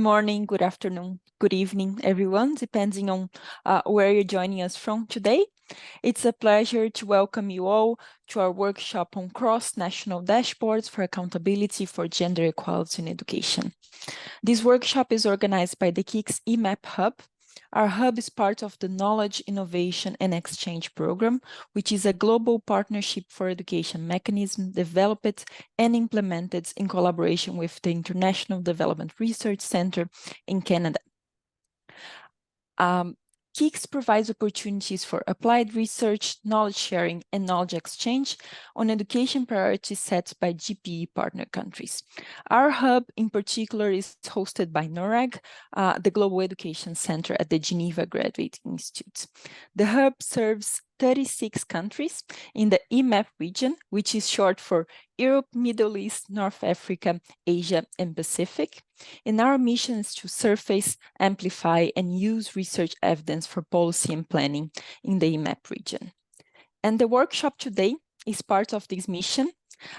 morning, good afternoon, good evening, everyone, depending on where you're joining us from today. It's a pleasure to welcome you all to our workshop on cross-national dashboards for accountability for gender equality in education. This workshop is organized by the KIX EMAP Hub. Our hub is part of the Knowledge, Innovation and Exchange Program, which is a global partnership for education mechanism developed and implemented in collaboration with the International Development Research Center in Canada. KIX provides opportunities for applied research, knowledge sharing, and knowledge exchange on education priorities set by GPE partner countries. Our hub in particular is hosted by NORAG, the Global Education Center at the Geneva Graduate Institute. The hub serves 36 countries in the EMAP region, which is short for Europe, Middle East, North Africa, Asia, and Pacific. And our mission is to surface, amplify, and use research evidence for policy and planning in the EMAP region. And the workshop today is part of this mission.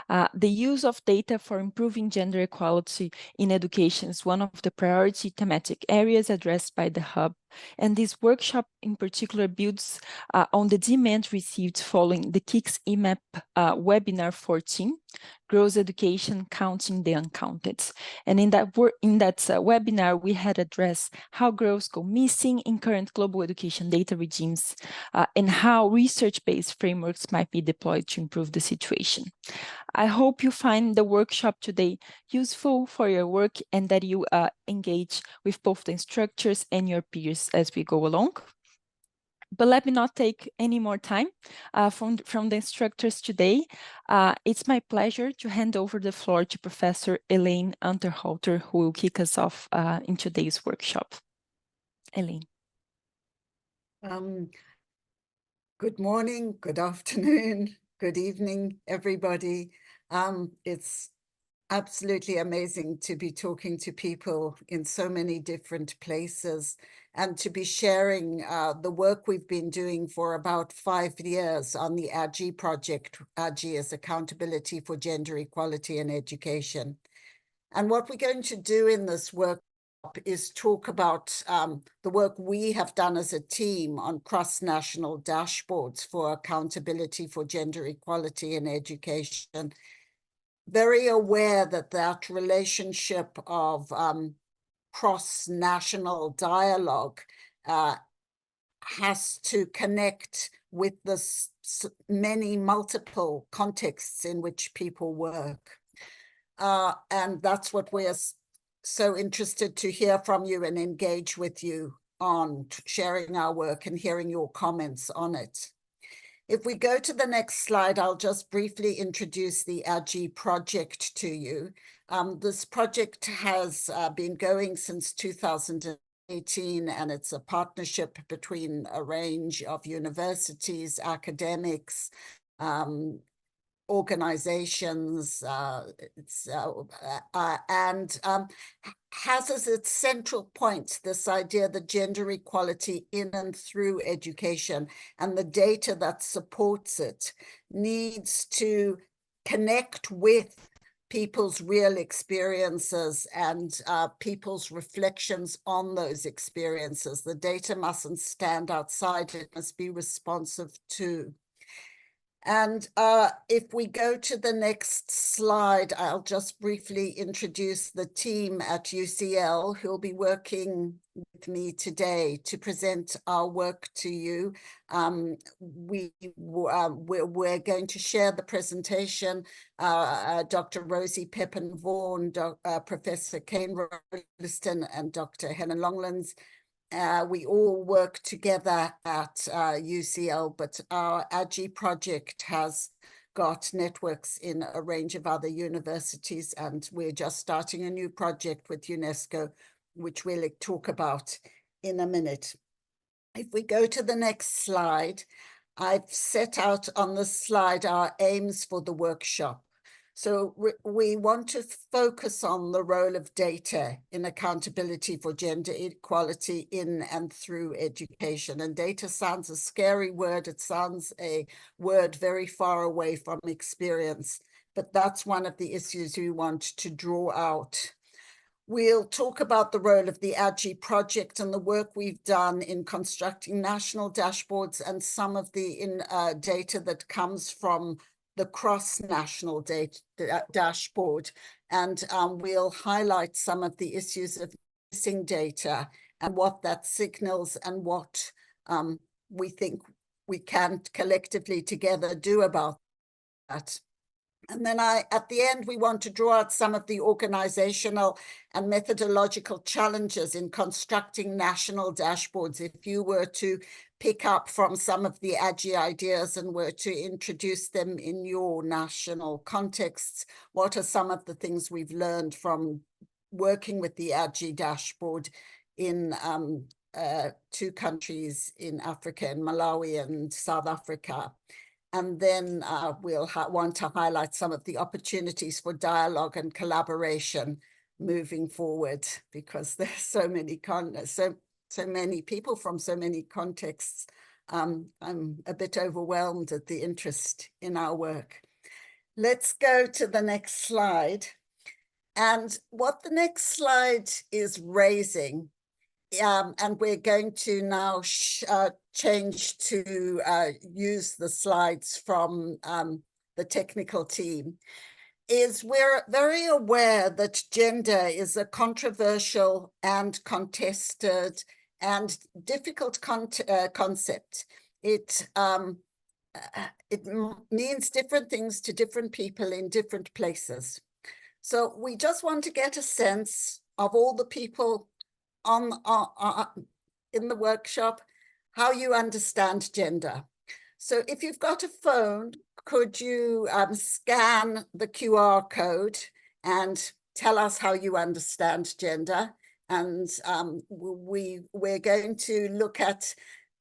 The use of data for improving gender equality in education is one of the priority thematic areas addressed by the hub. And this workshop in particular builds on the demand received following the KIX EMAP webinar 14, Girls' Education Counting the Uncounted. And in that webinar, we had addressed how girls go missing in current global education data regimes and how research-based frameworks might be deployed to improve the situation. I hope you find the workshop today useful for your work and that you engage with both the instructors and your peers as we go along. But let me not take any more time from the instructors today. It's my pleasure to hand over the floor to Professor Elaine Unterhalter, who will kick us off in today's workshop. Elaine. Good morning, good afternoon, good evening, everybody. It's absolutely amazing to be talking to people in so many different places and to be sharing the work we've been doing for about 5 years on the AGEE project. AGEE is Accountability for Gender Equality in Education. And what we're going to do in this workshop is talk about the work we have done as a team on cross-national dashboards for accountability for gender equality in education. Very aware that that relationship of cross-national dialogue has to connect with the many multiple contexts in which people work. And that's what we're so interested to hear from you and engage with you on sharing our work and hearing your comments on it. If we go to the next slide, I'll just briefly introduce the AGEE project to you. This project has been going since 2018, and it's a partnership between a range of universities, academics, organizations, and has as its central point this idea that gender equality in and through education and the data that supports it needs to connect with people's real experiences and people's reflections on those experiences. The data mustn't stand outside, it must be responsive to. And if we go to the next slide, I'll just briefly introduce the team at UCL who'll be working with me today to present our work to you. We're going to share the presentation. Dr. Rosie Pepin-Vaughan, Professor Kane Roliston, and Dr. Helen Longlands. We all work together at UCL, but our AGEE project has got networks in a range of other universities, and we're just starting a new project with UNESCO, which we'll talk about in a minute. If we go to the next slide, I've set out on this slide our aims for the workshop. So we want to focus on the role of data in accountability for gender equality in and through education. And data sounds a scary word. It sounds a word very far away from experience, but that's one of the issues we want to draw out. We'll talk about the role of the AGEE project and the work we've done in constructing national dashboards and some of the data that comes from the cross-national data dashboard. And we'll highlight some of the issues of missing data and what that signals and what we think we can collectively together do about that. And then at the end, we want to draw out some of the organizational and methodological challenges in constructing national dashboards. If you were to pick up from some of the AGEE ideas and were to introduce them in your national contexts, what are some of the things we've learned from working with the AGEE dashboard in 2 countries in Africa, in Malawi and South Africa? And then we'll want to highlight some of the opportunities for dialogue and collaboration moving forward, because there's so many so many people from so many contexts. I'm a bit overwhelmed at the interest in our work. Let's go to the next slide. And what the next slide is raising, and we're going to now change to use the slides from the technical team, is we're very aware that gender is a controversial and contested and difficult concept. It means different things to different people in different places. So we just want to get a sense of all the people in the workshop, how you understand gender. So if you've got a phone, could you scan the QR code and tell us how you understand gender? And we're going to look at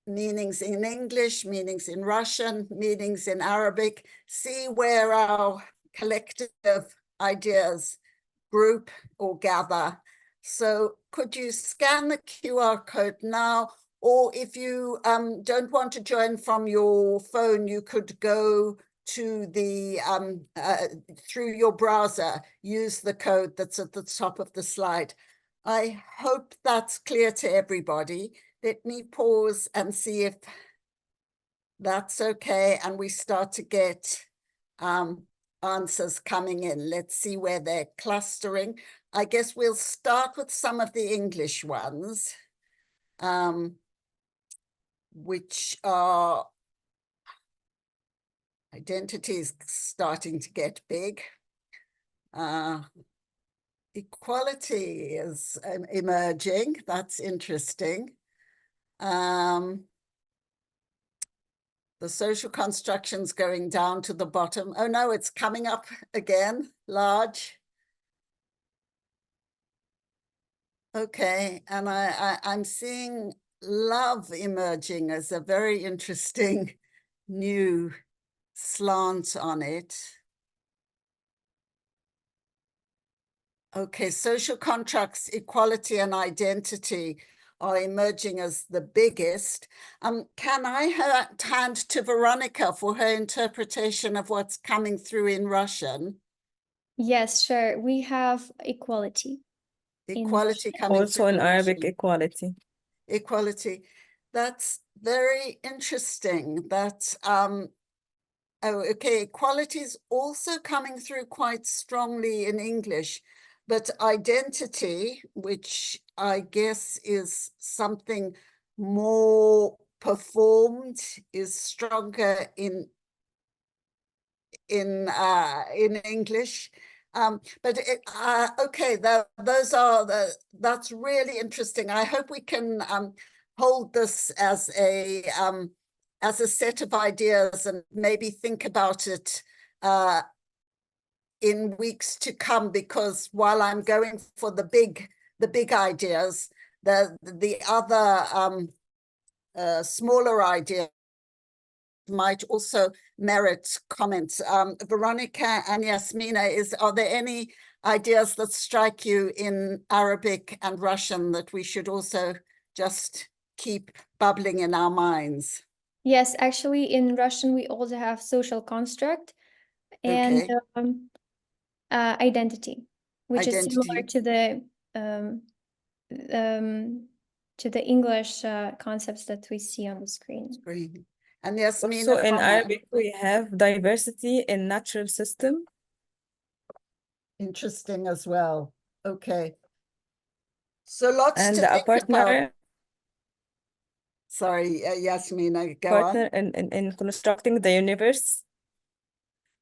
meanings in English, meanings in Russian, meanings in Arabic, see where our collective ideas group or gather. So could you scan the QR code now? Or if you don't want to join from your phone, you could go to the, through your browser, use the code that's at the top of the slide. I hope that's clear to everybody. Let me pause and see if that's okay. And we start to get answers coming in. Let's see where they're clustering. I guess we'll start with some of the English ones, which are identities starting to get big. Equality is emerging. That's interesting. The social construction's going down to the bottom. Oh no, it's coming up again, large. Okay, and I'm seeing love emerging as a very interesting new slant on it. Okay, social contracts, equality and identity are emerging as the biggest. Can I hand to Veronica for her interpretation of what's coming through in Russian? Yes, sure. We have equality. Equality coming also in Arabic, Russian. equality. Equality. That's very interesting. That's oh, okay. Equality is also coming through quite strongly in English, but identity, which I guess is something more performed, is stronger in English. But okay, that's really interesting. I hope we can hold this as a set of ideas and maybe think about it in weeks to come, because while I'm going for the big ideas, the other smaller ideas might also merit comments. Veronica and Yasmina, are there any ideas that strike you in Arabic and Russian that we should also just keep bubbling in our minds? Yes, actually in Russian we also have social construct and Okay. identity, which is similar to the to the English concepts that we see on the screen. Green. And Yasmina, Also in from Arabic, we have diversity in natural system. interesting as well. Okay. So lots And to a think about. partner Sorry, Yasmina, go on. in constructing the universe.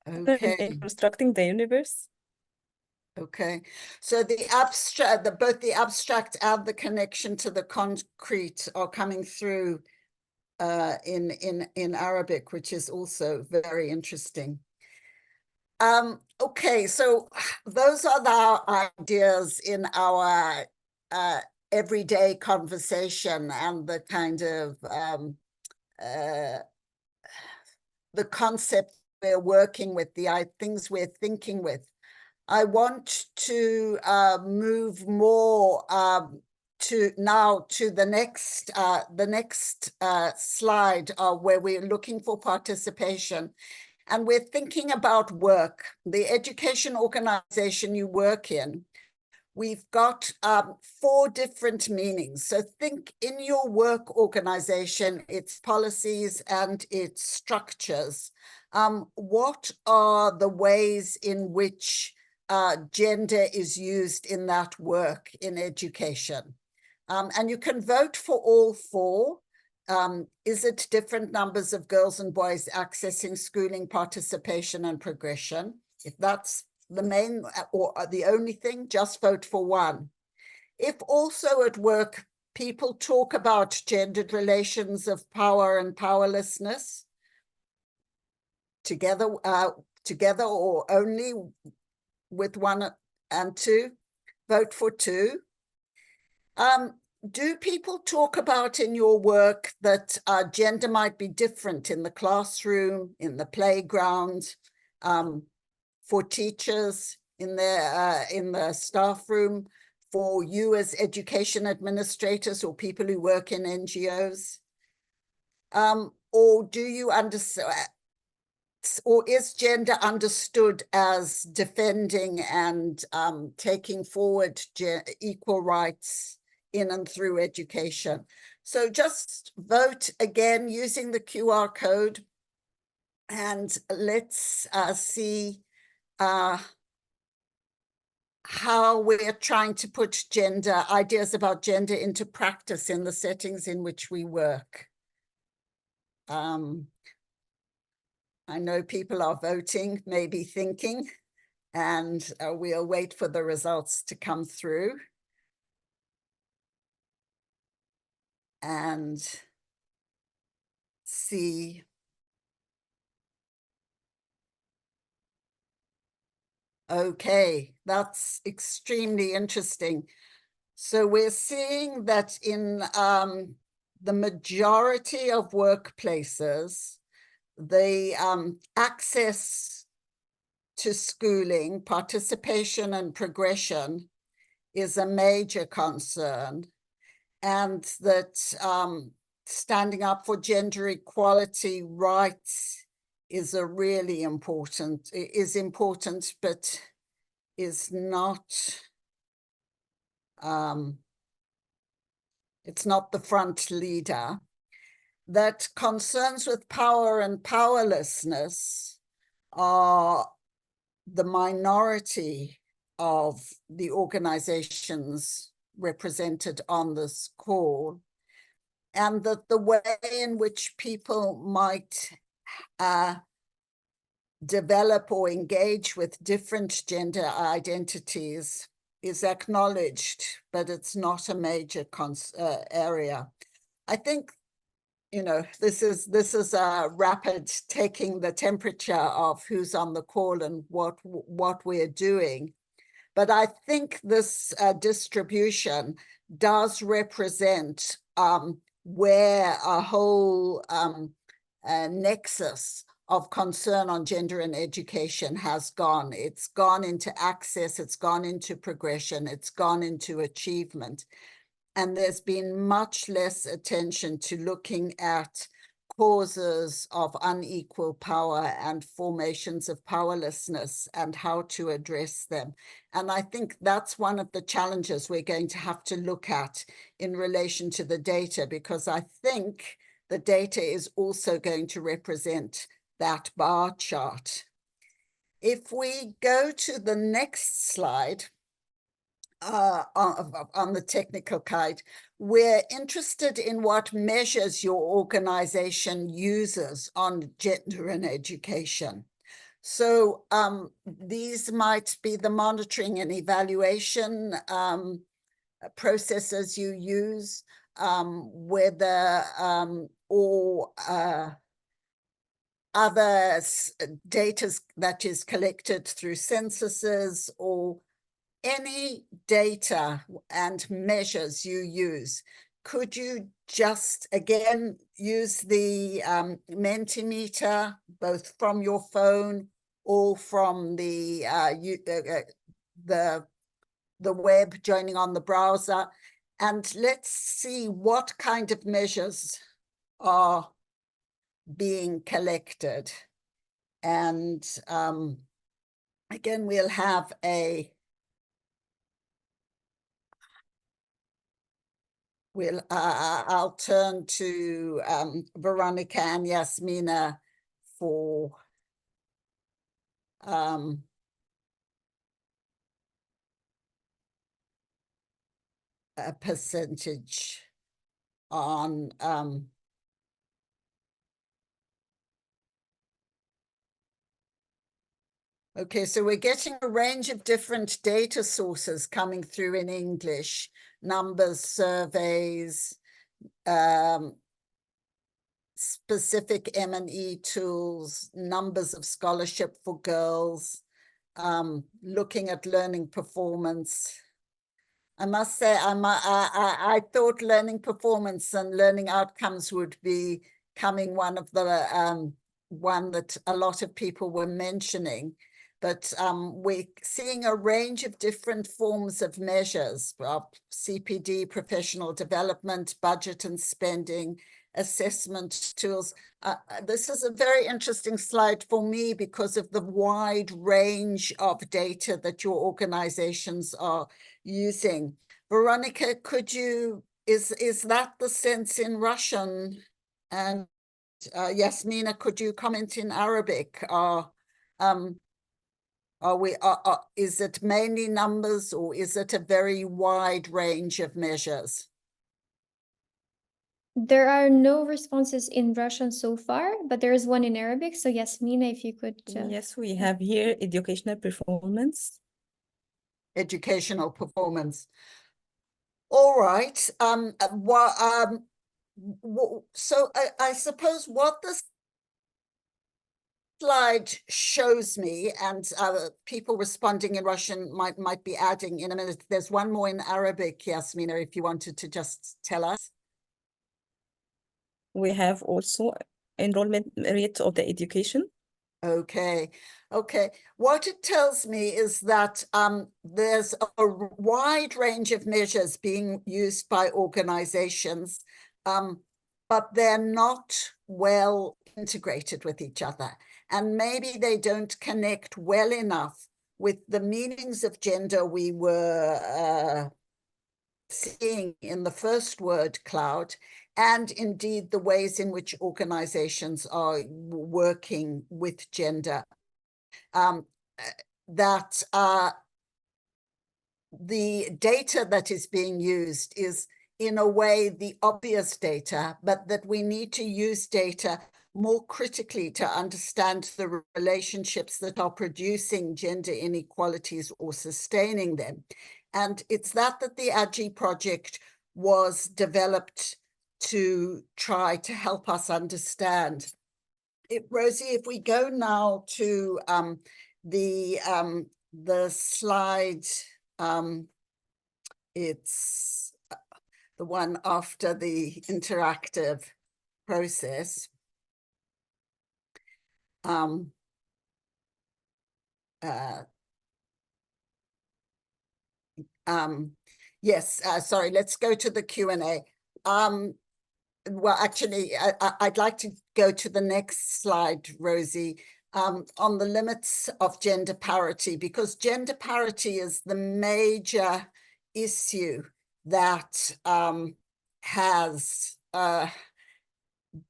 Okay. In constructing the universe. Okay, so the abstract, both the abstract and the connection to the concrete are coming through in Arabic, which is also very interesting. Okay, so those are the ideas in our everyday conversation and the kind of the concept we're working with, the things we're thinking with. I want to move more to the next slide where we're looking for participation. And we're thinking about work, the education organization you work in. We've got 4 different meanings. So think in your work organization, its policies and its structures. What are the ways in which gender is used in that work in education? And you can vote for all 4. Is it different numbers of girls and boys accessing schooling, participation and progression? If that's the main or the only thing, just vote for 1. If also at work, people talk about gendered relations of power and powerlessness, together or only with 1 and 2, vote for 2. Do people talk about in your work that gender might be different in the classroom, in the playground, for teachers in the staff room, for you as education administrators or people who work in NGOs? Or do you understand, or is gender understood as defending and taking forward equal rights in and through education? So just vote again using the QR code, and let's see how we're trying to put ideas about gender into practice in the settings in which we work. I know people are voting, maybe thinking, and we'll wait for the results to come through. And see. Okay, that's extremely interesting. So we're seeing that in the majority of workplaces, the access to schooling, participation and progression is a major concern, and that standing up for gender equality rights is a really important, but is not, it's not the front leader. That concerns with power and powerlessness are the minority of the organizations represented on this call, and that the way in which people might develop or engage with different gender identities is acknowledged, but it's not a major area. I think, you know, this is a rapid taking the temperature of who's on the call and what we're doing. But I think this distribution does represent where a whole nexus of concern on gender and education has gone. It's gone into access, it's gone into progression, it's gone into achievement. And there's been much less attention to looking at causes of unequal power and formations of powerlessness and how to address them. And I think that's one of the challenges we're going to have to look at in relation to the data, because I think the data is also going to represent that bar chart. If we go to the next slide, on the technical guide, we're interested in what measures your organization uses on gender and education. So these might be the monitoring and evaluation processes you use, whether or other data that is collected through censuses, or any data and measures you use. Could you just again use the Mentimeter, both from your phone or from the web, joining on the browser, and let's see what kind of measures are being collected. And again, we'll have I'll turn to Veronica and Yasmina for a percentage on okay, so we're getting a range of different data sources coming through in English: numbers, surveys, specific M&E tools, numbers of scholarship for girls, looking at learning performance. I must say, I thought learning performance and learning outcomes would be coming one of the one that a lot of people were mentioning. But we're seeing a range of different forms of measures: CPD, professional development, budget and spending, assessment tools. This is a very interesting slide for me because of the wide range of data that your organizations are using. Veronica, could you, is that the sense in Russian? And Yasmina, could you comment in Arabic? Is it mainly numbers, or is it a very wide range of measures? There are no responses in Russian so far, but there is one in Arabic. So Yasmina, if you could. Yes, we have here educational performance. Educational performance. All right. So I suppose what this slide shows me, and people responding in Russian might be adding in a minute. There's one more in Arabic, Yasmina, if you wanted to just tell us. We have also enrollment rate of the education. Okay. What it tells me is that there's a wide range of measures being used by organizations, but they're not well integrated with each other. And maybe they don't connect well enough with the meanings of gender we were seeing in the first word cloud, and indeed the ways in which organizations are working with gender. The data that is being used is in a way the obvious data, but that we need to use data more critically to understand the relationships that are producing gender inequalities or sustaining them. And it's that the AGEE project was developed to try to help us understand. Rosie, if we go now to the slide, it's the one after the interactive process. Yes, sorry, let's go to the Q&A. well, actually, I'd like to go to the next slide, Rosie, on the limits of gender parity, because gender parity is the major issue that has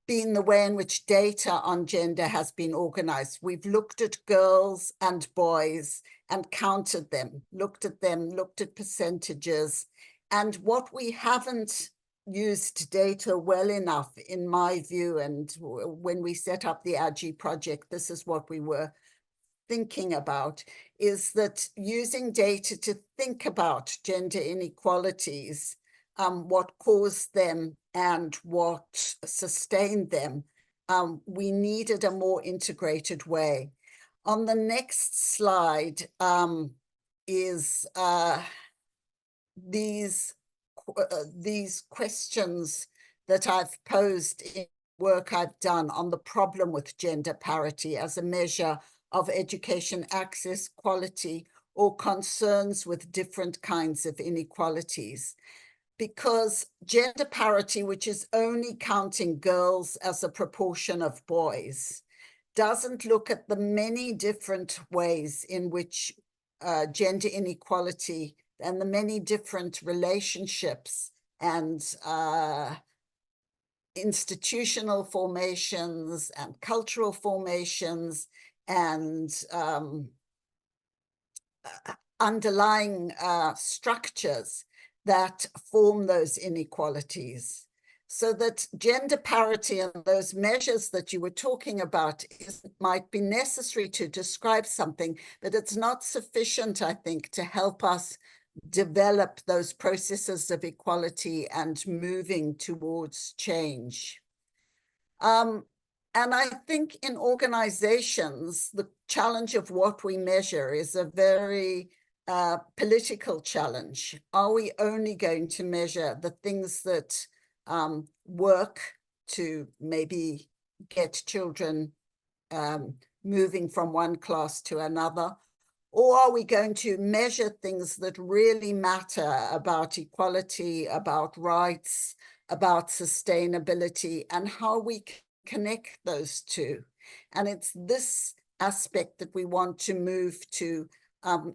been the way in which data on gender has been organized. We've looked at girls and boys and counted them, looked at percentages. And what we haven't used data well enough, in my view, and when we set up the AGEE project, this is what we were thinking about, is that using data to think about gender inequalities, what caused them and what sustained them, we needed a more integrated way. On the next slide is these questions that I've posed in work I've done on the problem with gender parity as a measure of education access, quality, or concerns with different kinds of inequalities. Because gender parity, which is only counting girls as a proportion of boys, doesn't look at the many different ways in which gender inequality and the many different relationships and institutional formations and cultural formations and underlying structures that form those inequalities. So that gender parity and those measures that you were talking about might be necessary to describe something, but it's not sufficient, I think, to help us develop those processes of equality and moving towards change. And I think in organizations, the challenge of what we measure is a very political challenge. Are we only going to measure the things that work to maybe get children moving from one class to another? Or are we going to measure things that really matter about equality, about rights, about sustainability, and how we connect those two? And it's this aspect that we want to move to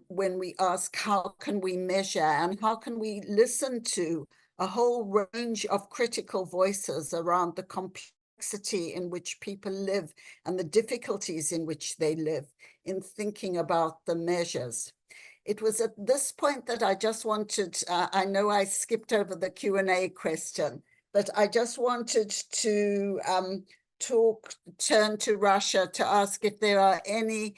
when we ask, how can we measure and how can we listen to a whole range of critical voices around the complexity in which people live and the difficulties in which they live in thinking about the measures. It was at this point that I just wanted, I know I skipped over the Q&A question, but I just wanted to turn to Russia to ask if there are any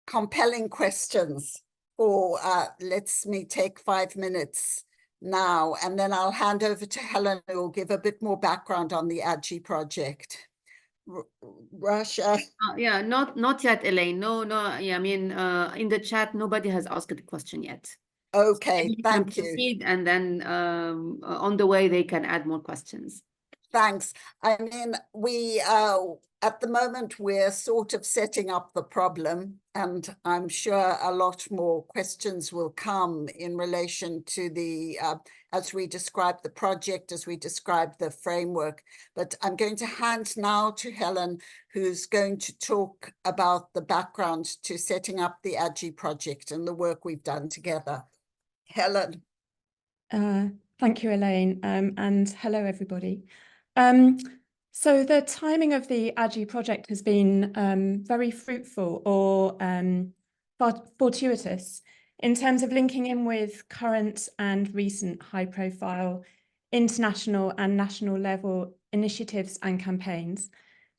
compelling questions for, let's me take 5 minutes now, and then I'll hand over to Helen, who will give a bit more background on the AGEE project. Russia. Yeah, not yet, Elaine. No. Yeah, I mean, in the chat, nobody has asked a question yet. Okay, thank you. Proceed, and then on the way they can add more questions. Thanks. I mean, we at the moment we're sort of setting up the problem, and I'm sure a lot more questions will come in relation to the as we describe the project, as we describe the framework. But I'm going to hand now to Helen, who's going to talk about the background to setting up the AGEE project and the work we've done together. Helen. Thank you, Elaine, and hello, everybody. So the timing of the AGEE project has been very fruitful or fortuitous in terms of linking in with current and recent high-profile international and national level initiatives and campaigns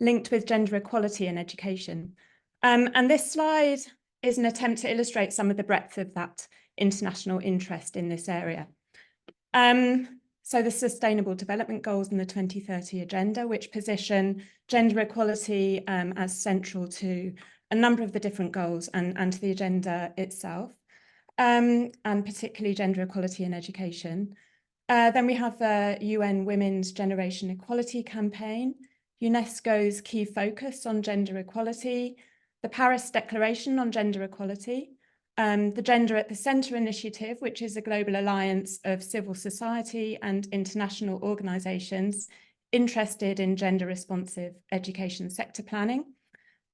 linked with gender equality in education. And this slide is an attempt to illustrate some of the breadth of that international interest in this area. So the Sustainable Development Goals and the 2030 Agenda, which position gender equality as central to a number of the different goals and to the agenda itself, and particularly gender equality in education. Then we have the UN Women's Generation Equality Campaign, UNESCO's key focus on gender equality, the Paris Declaration on Gender Equality, the Gender at the Centre initiative, which is a global alliance of civil society and international organisations interested in gender responsive education sector planning.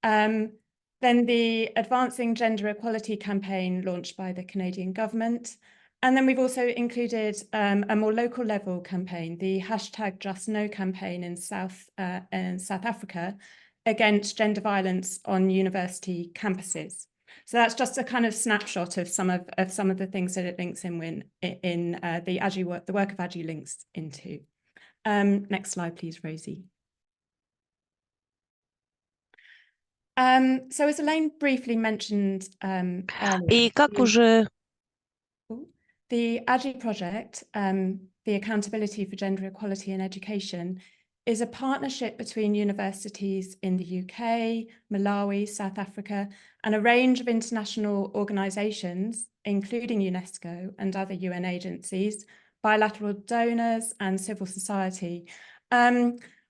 Then the Advancing Gender Equality campaign launched by the Canadian government. And then we've also included a more local level campaign, the #JustKnow campaign in South Africa against gender violence on university campuses. So that's just a kind of snapshot of some of the things that it links in the AGEE work, the work of AGEE links into. Next slide, please, Rosie. So as Elaine briefly mentioned earlier, И как уже the AGEE project, the Accountability for Gender Equality in Education, is a partnership between universities in the UK, Malawi, South Africa, and a range of international organisations, including UNESCO and other UN agencies, bilateral donors and civil society,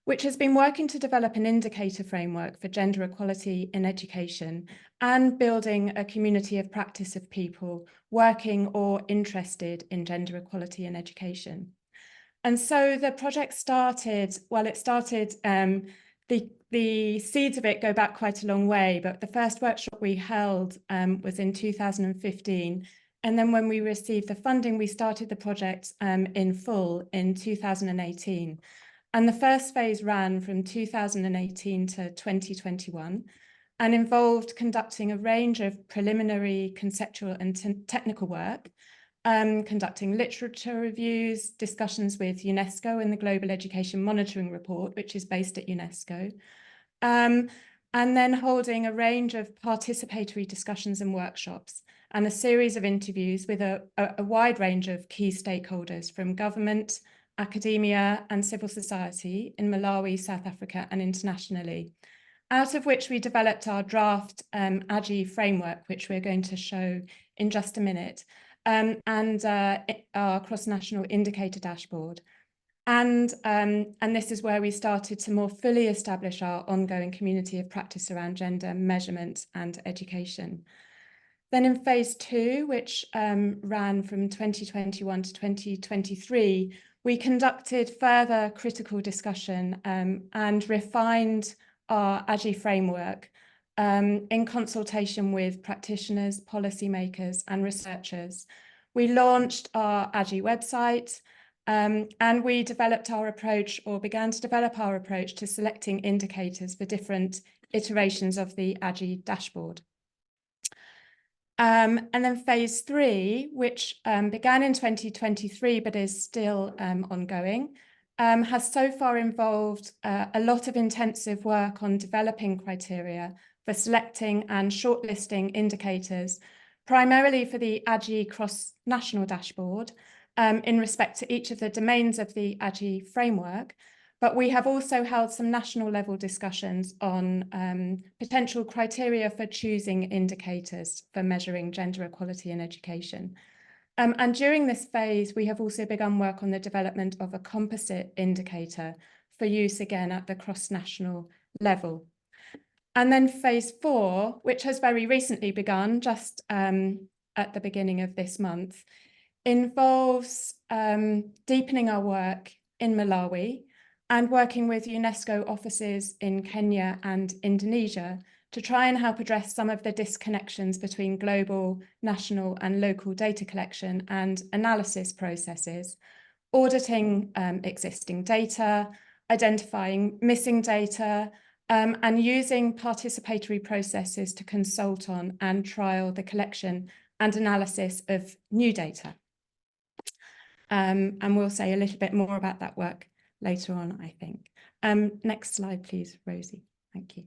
which has been working to develop an indicator framework for gender equality in education and building a community of practice of people working or interested in gender equality in education. And so the project started, the seeds of it go back quite a long way, but the first workshop we held was in 2015. And then when we received the funding, we started the project in full in 2018. And the first phase ran from 2018 to 2021 and involved conducting a range of preliminary, conceptual and technical work, conducting literature reviews, discussions with UNESCO and the Global Education Monitoring Report, which is based at UNESCO, and then holding a range of participatory discussions and workshops and a series of interviews with a wide range of key stakeholders from government, academia and civil society in Malawi, South Africa and internationally, out of which we developed our draft AGEE framework, which we're going to show in just a minute, and our cross-national indicator dashboard. And this is where we started to more fully establish our ongoing community of practice around gender measurement and education. Then in phase 2, which ran from 2021 to 2023, we conducted further critical discussion and refined our AGEE framework in consultation with practitioners, policymakers and researchers. We launched our AGEE website and we developed our approach, or began to develop our approach to selecting indicators for different iterations of the AGEE dashboard. And then phase 3, which began in 2023 but is still ongoing, has so far involved a lot of intensive work on developing criteria for selecting and shortlisting indicators, primarily for the AGEE cross-national dashboard in respect to each of the domains of the AGEE framework. But we have also held some national level discussions on potential criteria for choosing indicators for measuring gender equality in education. And during this phase, we have also begun work on the development of a composite indicator for use again at the cross-national level. And then phase 4, which has very recently begun, just at the beginning of this month, involves deepening our work in Malawi and working with UNESCO offices in Kenya and Indonesia to try and help address some of the disconnections between global, national and local data collection and analysis processes, auditing existing data, identifying missing data, and using participatory processes to consult on and trial the collection and analysis of new data. And we'll say a little bit more about that work later on, I think. Next slide, please, Rosie. Thank you.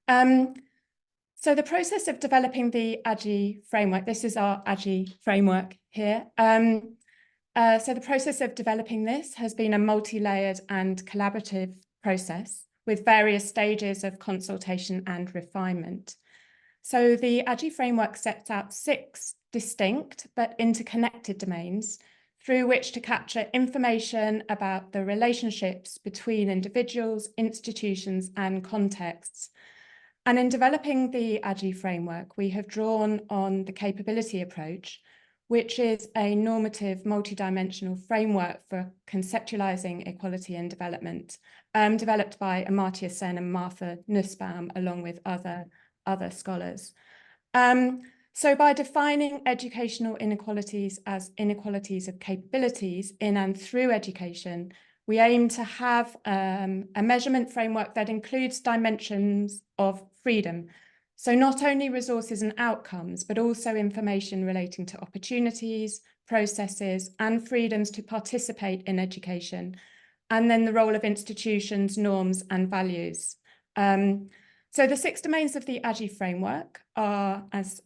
So the process of developing the AGEE framework, this is our AGEE framework here. So the process of developing this has been a multi-layered and collaborative process with various stages of consultation and refinement. So the AGEE framework sets out 6 distinct but interconnected domains through which to capture information about the relationships between individuals, institutions and contexts. And in developing the AGEE framework, we have drawn on the capability approach, which is a normative multidimensional framework for conceptualizing equality and development, developed by Amartya Sen and Martha Nussbaum, along with other scholars. So by defining educational inequalities as inequalities of capabilities in and through education, we aim to have a measurement framework that includes dimensions of freedom. So not only resources and outcomes, but also information relating to opportunities, processes, and freedoms to participate in education, and then the role of institutions, norms, and values. So the 6 domains of the AGEE framework are, as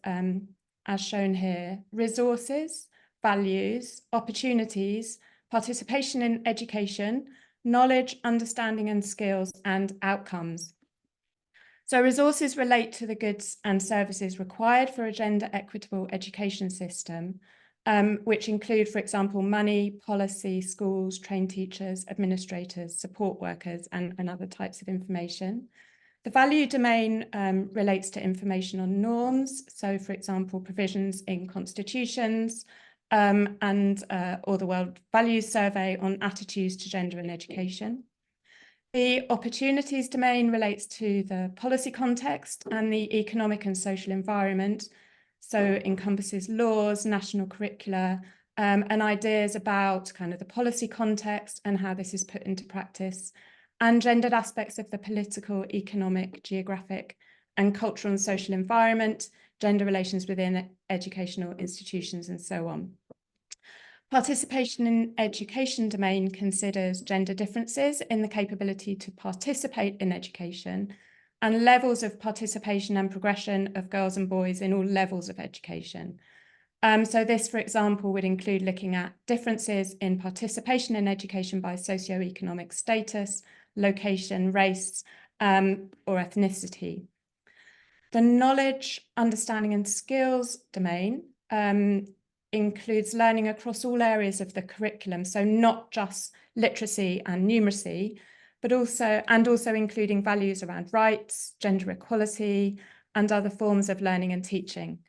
shown here, resources, values, opportunities, participation in education, knowledge, understanding and skills, and outcomes. So resources relate to the goods and services required for a gender equitable education system, which include, for example, money, policy, schools, trained teachers, administrators, support workers, and other types of information. The value domain relates to information on norms. So, for example, provisions in constitutions, or the World Values Survey on attitudes to gender in education. The opportunities domain relates to the policy context and the economic and social environment. So encompasses laws, national curricula, and ideas about kind of the policy context and how this is put into practice, and gendered aspects of the political, economic, geographic, and cultural and social environment, gender relations within educational institutions, and so on. Participation in education domain considers gender differences in the capability to participate in education and levels of participation and progression of girls and boys in all levels of education. So this, for example, would include looking at differences in participation in education by socioeconomic status, location, race, or ethnicity. The knowledge, understanding and skills domain includes learning across all areas of the curriculum, so not just literacy and numeracy, but also including values around rights, gender equality, and other forms of learning and teaching.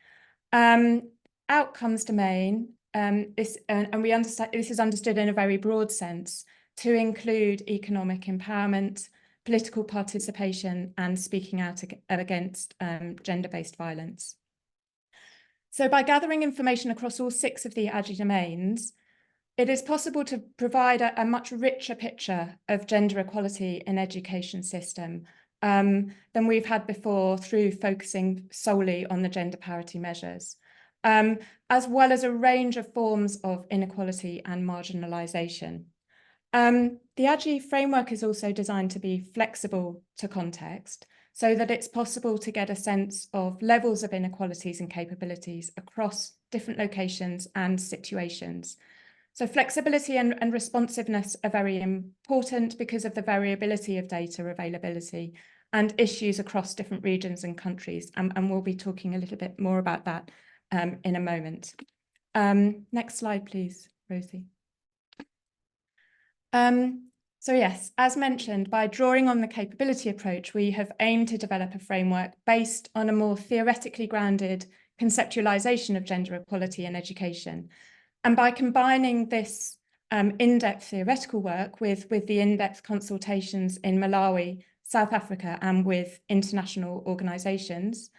Outcomes domain, and we understand this is understood in a very broad sense to include economic empowerment, political participation, and speaking out against gender-based violence. So by gathering information across all 6 of the AGEE domains, it is possible to provide a much richer picture of gender equality in education system than we've had before through focusing solely on the gender parity measures, as well as a range of forms of inequality and marginalisation. The AGEE framework is also designed to be flexible to context, so that it's possible to get a sense of levels of inequalities and capabilities across different locations and situations. So flexibility and responsiveness are very important because of the variability of data availability and issues across different regions and countries. And we'll be talking a little bit more about that in a moment. Next slide, please, Rosie. So yes, as mentioned, by drawing on the capability approach, we have aimed to develop a framework based on a more theoretically grounded conceptualization of gender equality in education. And by combining this in-depth theoretical work with the in-depth consultations in Malawi, South Africa, and with international organizations,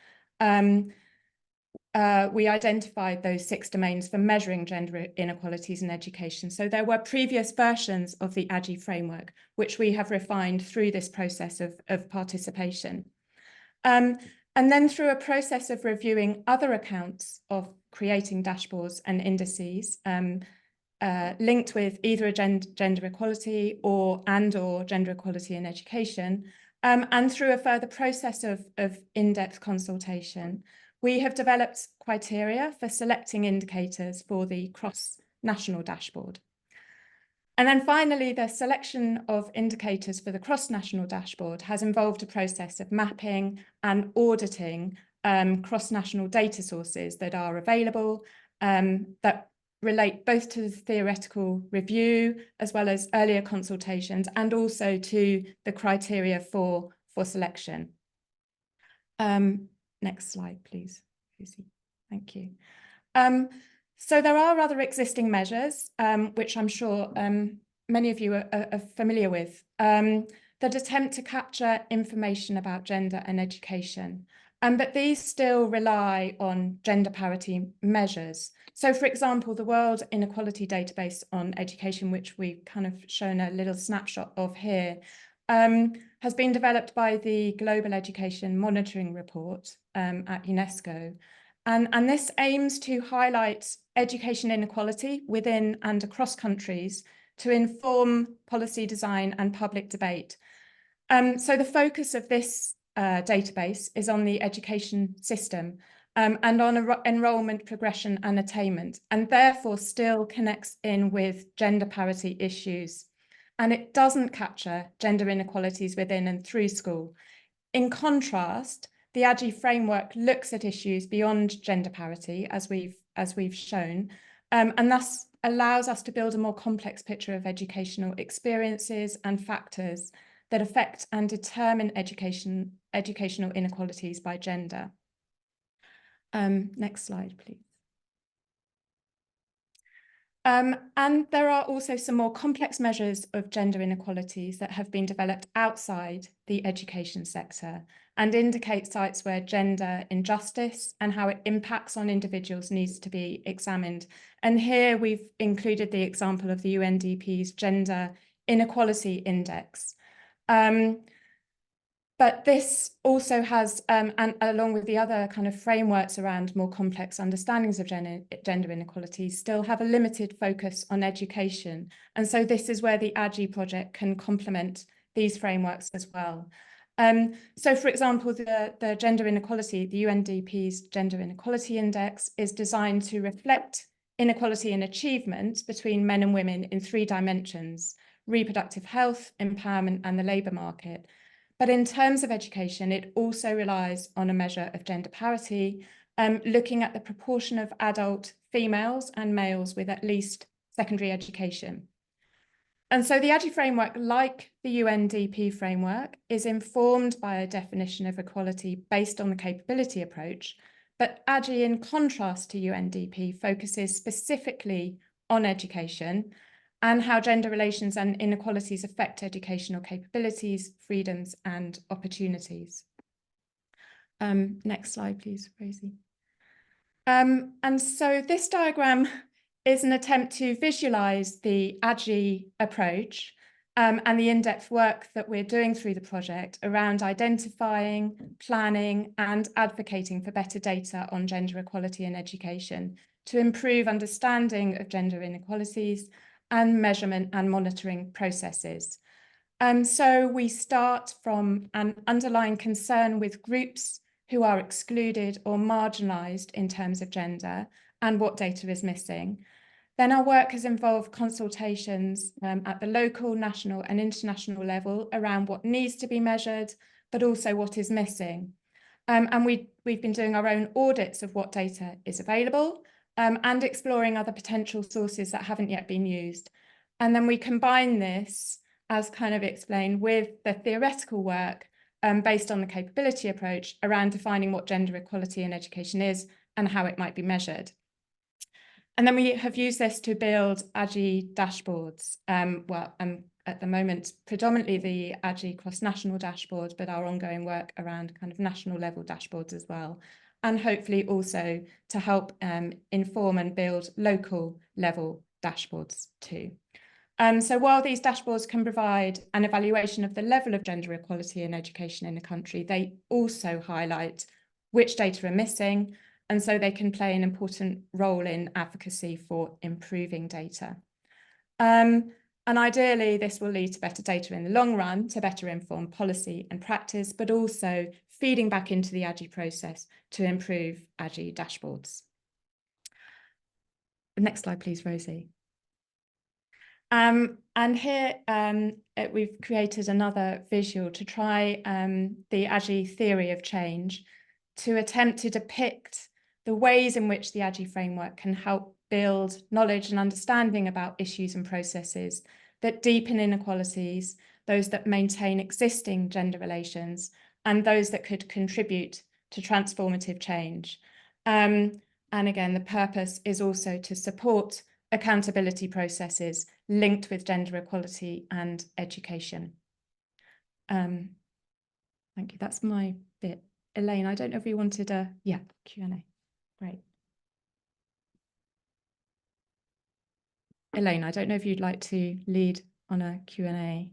we identified those 6 domains for measuring gender inequalities in education. So there were previous versions of the AGEE framework, which we have refined through this process of participation. And then through a process of reviewing other accounts of creating dashboards and indices linked with either a gender equality or gender equality in education, and through a further process of in-depth consultation, we have developed criteria for selecting indicators for the cross-national dashboard. And then finally, the selection of indicators for the cross-national dashboard has involved a process of mapping and auditing cross-national data sources that are available that relate both to the theoretical review as well as earlier consultations and also to the criteria for selection. Next slide, please, Lucy. Thank you. So there are other existing measures, which I'm sure many of you are familiar with, that attempt to capture information about gender and education. But these still rely on gender parity measures. So, for example, the World Inequality Database on Education, which we've kind of shown a little snapshot of here, has been developed by the Global Education Monitoring Report at UNESCO. And this aims to highlight education inequality within and across countries to inform policy design and public debate. So the focus of this database is on the education system and on enrolment, progression and attainment, and therefore still connects in with gender parity issues. And it doesn't capture gender inequalities within and through school. In contrast, the AGEE framework looks at issues beyond gender parity, as we've shown, and thus allows us to build a more complex picture of educational experiences and factors that affect and determine educational inequalities by gender. Next slide, please. And there are also some more complex measures of gender inequalities that have been developed outside the education sector and indicate sites where gender injustice and how it impacts on individuals needs to be examined. And here we've included the example of the UNDP's Gender Inequality Index. But this also has, and along with the other kind of frameworks around more complex understandings of gender inequalities, still have a limited focus on education. And so this is where the AGEE project can complement these frameworks as well. So, for example, the gender inequality, the UNDP's Gender Inequality Index is designed to reflect inequality in achievement between men and women in 3 dimensions: reproductive health, empowerment, and the labour market. But in terms of education, it also relies on a measure of gender parity, looking at the proportion of adult females and males with at least secondary education. And so the AGEE framework, like the UNDP framework, is informed by a definition of equality based on the capability approach. But AGEE, in contrast to UNDP, focuses specifically on education and how gender relations and inequalities affect educational capabilities, freedoms, and opportunities. Next slide, please, Rosie. And so this diagram is an attempt to visualize the AGEE approach and the in-depth work that we're doing through the project around identifying, planning, and advocating for better data on gender equality in education to improve understanding of gender inequalities and measurement and monitoring processes. So we start from an underlying concern with groups who are excluded or marginalised in terms of gender and what data is missing. Then our work has involved consultations at the local, national and international level around what needs to be measured, but also what is missing. And we've been doing our own audits of what data is available and exploring other potential sources that haven't yet been used. And then we combine this, as kind of explained, with the theoretical work based on the capability approach around defining what gender equality in education is and how it might be measured. And then we have used this to build AGEE dashboards. At the moment, predominantly the AGEE cross-national dashboard, but our ongoing work around kind of national level dashboards as well. And hopefully also to help inform and build local level dashboards too. So while these dashboards can provide an evaluation of the level of gender equality in education in a country, they also highlight which data are missing, and so they can play an important role in advocacy for improving data. And ideally, this will lead to better data in the long run to better inform policy and practice, but also feeding back into the AGEE process to improve AGEE dashboards. Next slide, please, Rosie. And here we've created another visual to try the AGEE theory of change to attempt to depict the ways in which the AGEE framework can help build knowledge and understanding about issues and processes that deepen inequalities, those that maintain existing gender relations, and those that could contribute to transformative change. And again, the purpose is also to support accountability processes linked with gender equality and education. Thank you. That's my bit. Elaine, I don't know if you wanted a Q&A. Great. Elaine, I don't know if you'd like to lead on a Q&A.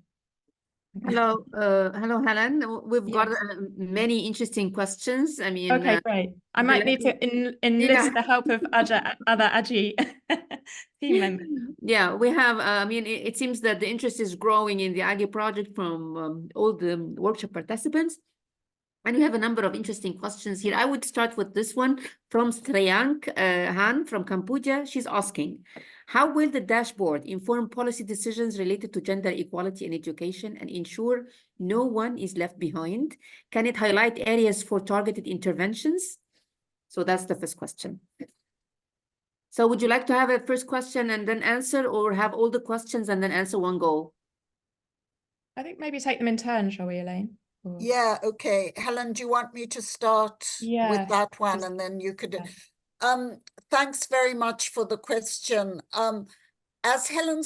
Hello, hello, Helen. We've got Yes. many interesting questions. I mean, Okay, great. I might need to enlist the help of other AGEE team members. Yeah, we have, I mean, it seems that the interest is growing in the AGEE project from all the workshop participants. And we have a number of interesting questions here. I would start with this one from Strayank Han from Cambodia. She's asking, how will the dashboard inform policy decisions related to gender equality in education and ensure no one is left behind? Can it highlight areas for targeted interventions? So that's the first question. So would you like to have a first question and then answer, or have all the questions and then answer one go? I think maybe take them in turn, shall we, Elaine? Or... Yeah, okay. Helen, do you want me to start with that one, and then you could... Thanks very much for the question. As Helen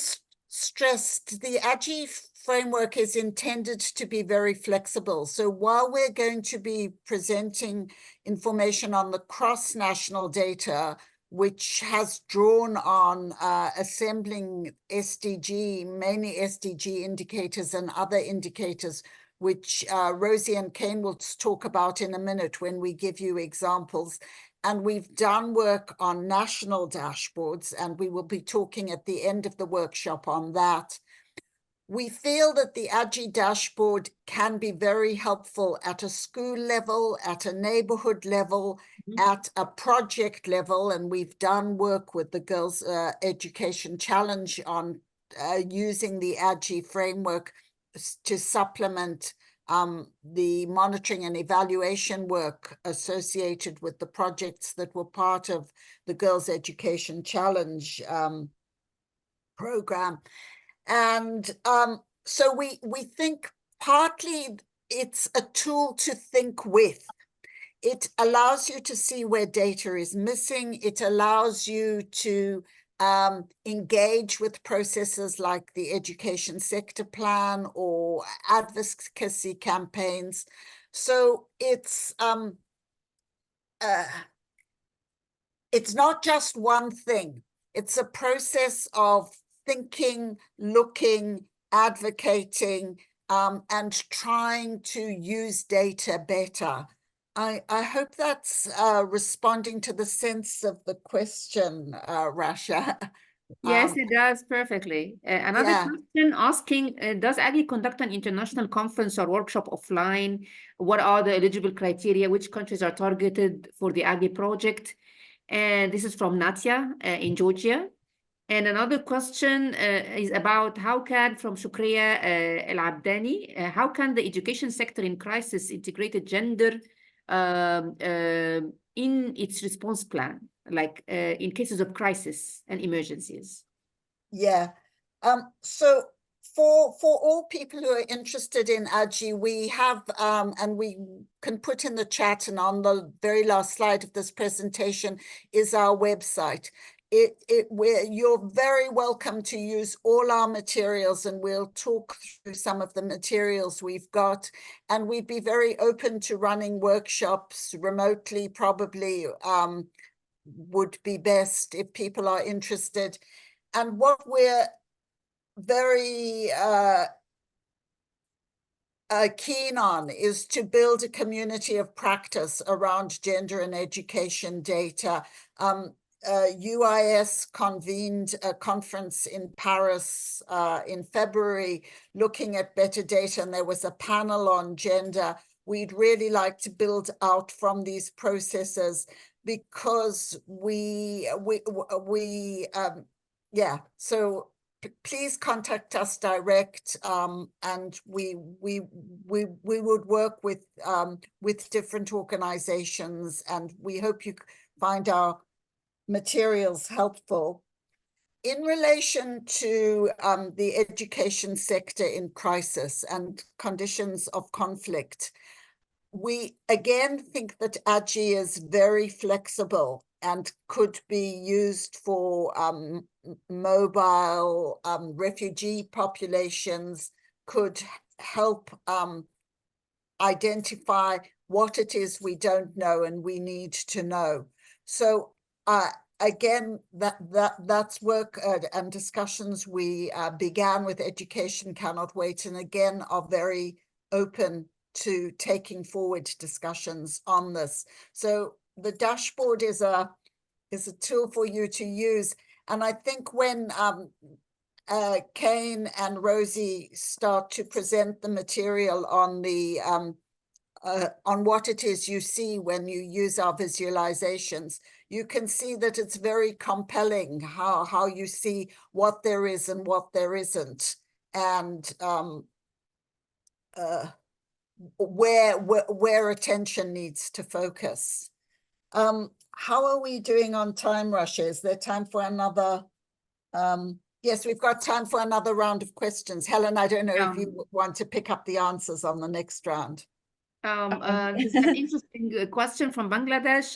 stressed, the AGEE framework is intended to be very flexible. So while we're going to be presenting information on the cross-national data, which has drawn on assembling mainly SDG indicators and other indicators, which Rosie and Kane will talk about in a minute when we give you examples. And we've done work on national dashboards, and we will be talking at the end of the workshop on that. We feel that the AGEE dashboard can be very helpful at a school level, at a neighborhood level, at a project level, and we've done work with the Girls' Education Challenge on using the AGEE framework to supplement the monitoring and evaluation work associated with the projects that were part of the Girls' Education Challenge program. And so we think partly it's a tool to think with. It allows you to see where data is missing. It allows you to engage with processes like the education sector plan or advocacy campaigns. So it's not just one thing. It's a process of thinking, looking, advocating, and trying to use data better. I hope that's responding to the sense of the question, Rasha. Yes, it does perfectly. Another question asking, does AGEE conduct an international conference or workshop offline? What are the eligible criteria? Which countries are targeted for the AGEE project? And this is from Natia in Georgia. And another question is about how can, from Shukriya El Abdani, how can the education sector in crisis integrate gender in its response plan, like in cases of crisis and emergencies? Yeah. So for all people who are interested in AGEE, we have, and we can put in the chat, and on the very last slide of this presentation is our website. You're very welcome to use all our materials, and we'll talk through some of the materials we've got. And we'd be very open to running workshops remotely, probably would be best if people are interested. And what we're very keen on is to build a community of practice around gender and education data. UIS convened a conference in Paris in February looking at better data, and there was a panel on gender. We'd really like to build out from these processes because so please contact us direct, and we would work with different organizations, and we hope you find our materials helpful. In relation to the education sector in crisis and conditions of conflict, we again think that AGEE is very flexible and could be used for mobile refugee populations, could help identify what it is we don't know and we need to know. So again, that's work and discussions we began with Education Cannot Wait, and again are very open to taking forward discussions on this. So the dashboard is a tool for you to use. And I think when Kane and Rosie start to present the material on the on what it is you see when you use our visualizations, you can see that it's very compelling how you see what there is and what there isn't, and where attention needs to focus. How are we doing on time, Russia? Is there time for another? Yes, we've got time for another round of questions. Helen, I don't know if you want to pick up the answers on the next round. There's an interesting question from Bangladesh,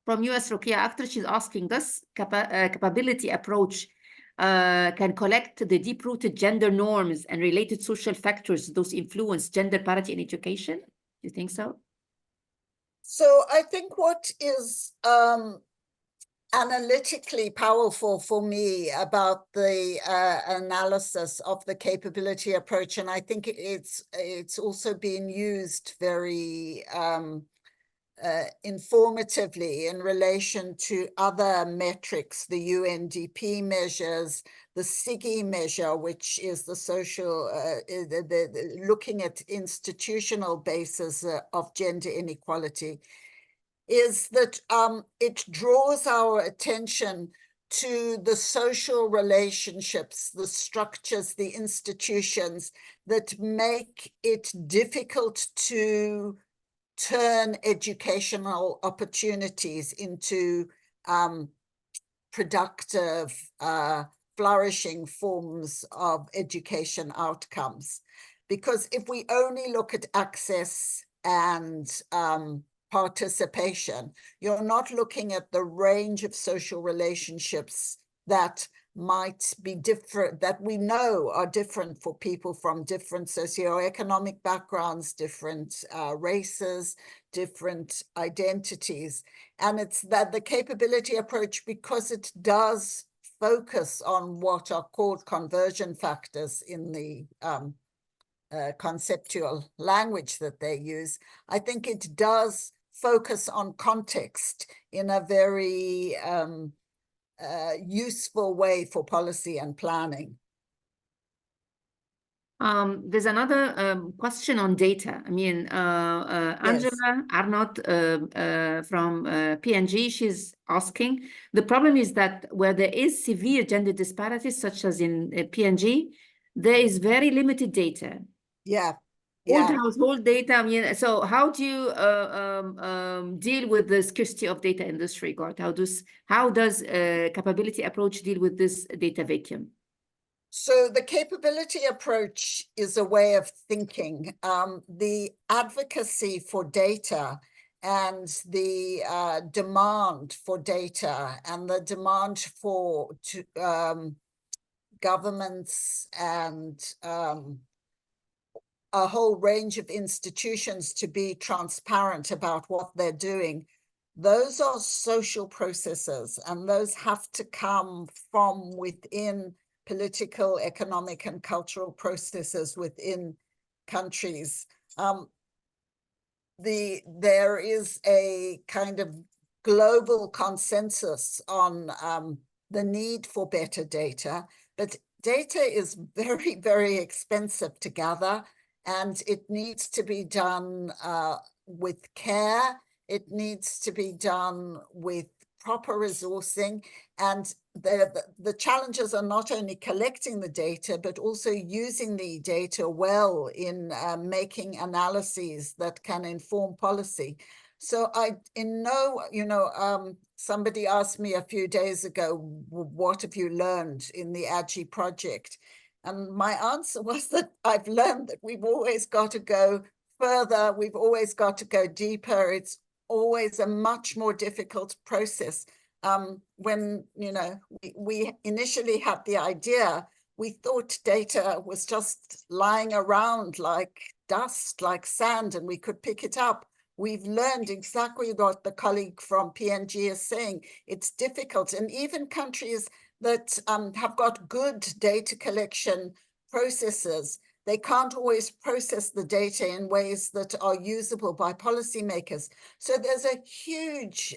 from US Rukia Akhtar. She's asking, does capability approach can collect the deep-rooted gender norms and related social factors those influence gender parity in education? Do you think so? So I think what is analytically powerful for me about the analysis of the capability approach, and I think it's also being used very informatively in relation to other metrics, the UNDP measures, the SIGI measure, which is the social, looking at institutional basis of gender inequality, is that it draws our attention to the social relationships, the structures, the institutions that make it difficult to turn educational opportunities into productive, flourishing forms of education outcomes. Because if we only look at access and participation, you're not looking at the range of social relationships that might be different, that we know are different for people from different socioeconomic backgrounds, different races, different identities. And it's that the capability approach, because it does focus on what are called conversion factors in the conceptual language that they use, I think it does focus on context in a very useful way for policy and planning. There's another question on data. I mean, Angela Arnott from PNG, she's asking, the problem is that where there is severe gender disparities, such as in PNG, there is very limited data. Old household data. I mean, so how do you deal with the scarcity of data in this regard? How does capability approach deal with this data vacuum? So the capability approach is a way of thinking. The advocacy for data and the demand for data and the demand for governments and a whole range of institutions to be transparent about what they're doing, those are social processes, and those have to come from within political, economic, and cultural processes within countries. There is a kind of global consensus on the need for better data, but data is very, very expensive to gather, and it needs to be done with care. It needs to be done with proper resourcing, and the challenges are not only collecting the data, but also using the data well in making analyses that can inform policy. So somebody asked me a few days ago, what have you learned in the AGEE project? And my answer was that I've learned that we've always got to go further. We've always got to go deeper. It's always a much more difficult process. When, you know, we initially had the idea, we thought data was just lying around like dust, like sand, and we could pick it up. We've learned exactly what the colleague from PNG is saying. It's difficult. And even countries that have got good data collection processes, they can't always process the data in ways that are usable by policymakers. So there's a huge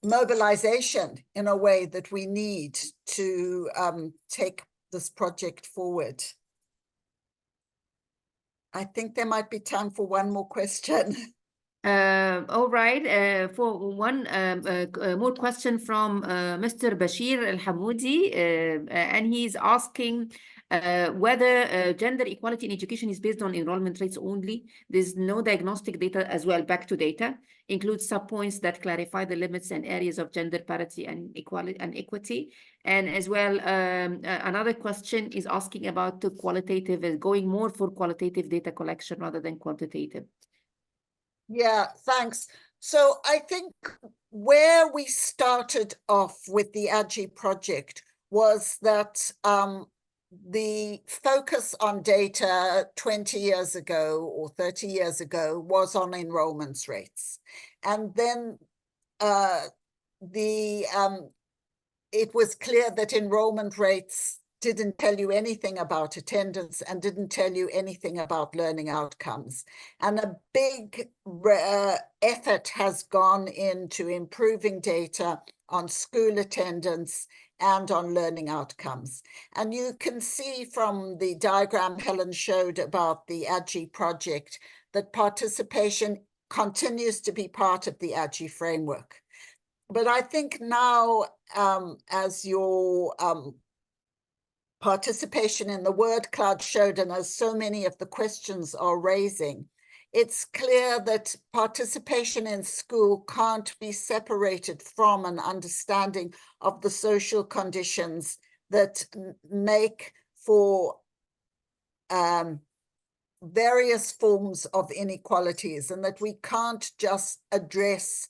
mobilization in a way that we need to take this project forward. I think there might be time for one more question. All right, for one more question from Mr. Bashir Al-Hamoudi, and he's asking whether gender equality in education is based on enrollment rates only. There's no diagnostic data as well, back to data, includes subpoints that clarify the limits and areas of gender parity and equality and equity. And as well, another question is asking about the qualitative, going more for qualitative data collection rather than quantitative. Yeah, thanks. So I think where we started off with the AGEE project was that the focus on data 20 years ago or 30 years ago was on enrollment rates. And then it was clear that enrollment rates didn't tell you anything about attendance and didn't tell you anything about learning outcomes. And a big effort has gone into improving data on school attendance and on learning outcomes. And you can see from the diagram Helen showed about the AGEE project that participation continues to be part of the AGEE framework. But I think now, as your participation in the word cloud showed, and as so many of the questions are raising, it's clear that participation in school can't be separated from an understanding of the social conditions that make for various forms of inequalities, and that we can't just address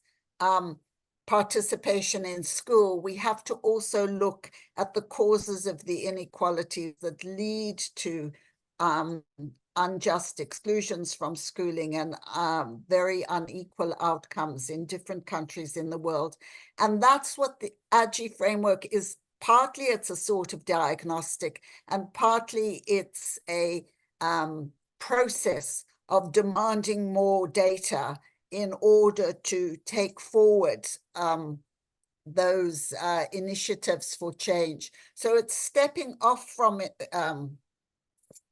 participation in school. We have to also look at the causes of the inequalities that lead to unjust exclusions from schooling and very unequal outcomes in different countries in the world. And that's what the AGEE framework is. Partly it's a sort of diagnostic, and partly it's a process of demanding more data in order to take forward those initiatives for change. So it's stepping off from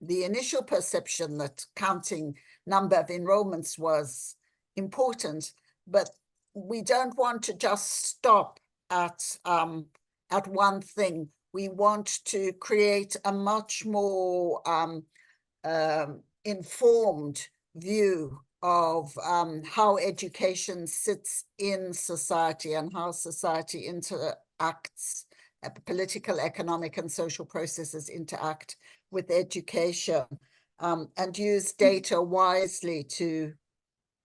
the initial perception that counting number of enrollments was important, but we don't want to just stop at one thing. We want to create a much more informed view of how education sits in society and how society interacts, political, economic, and social processes interact with education, and use data wisely to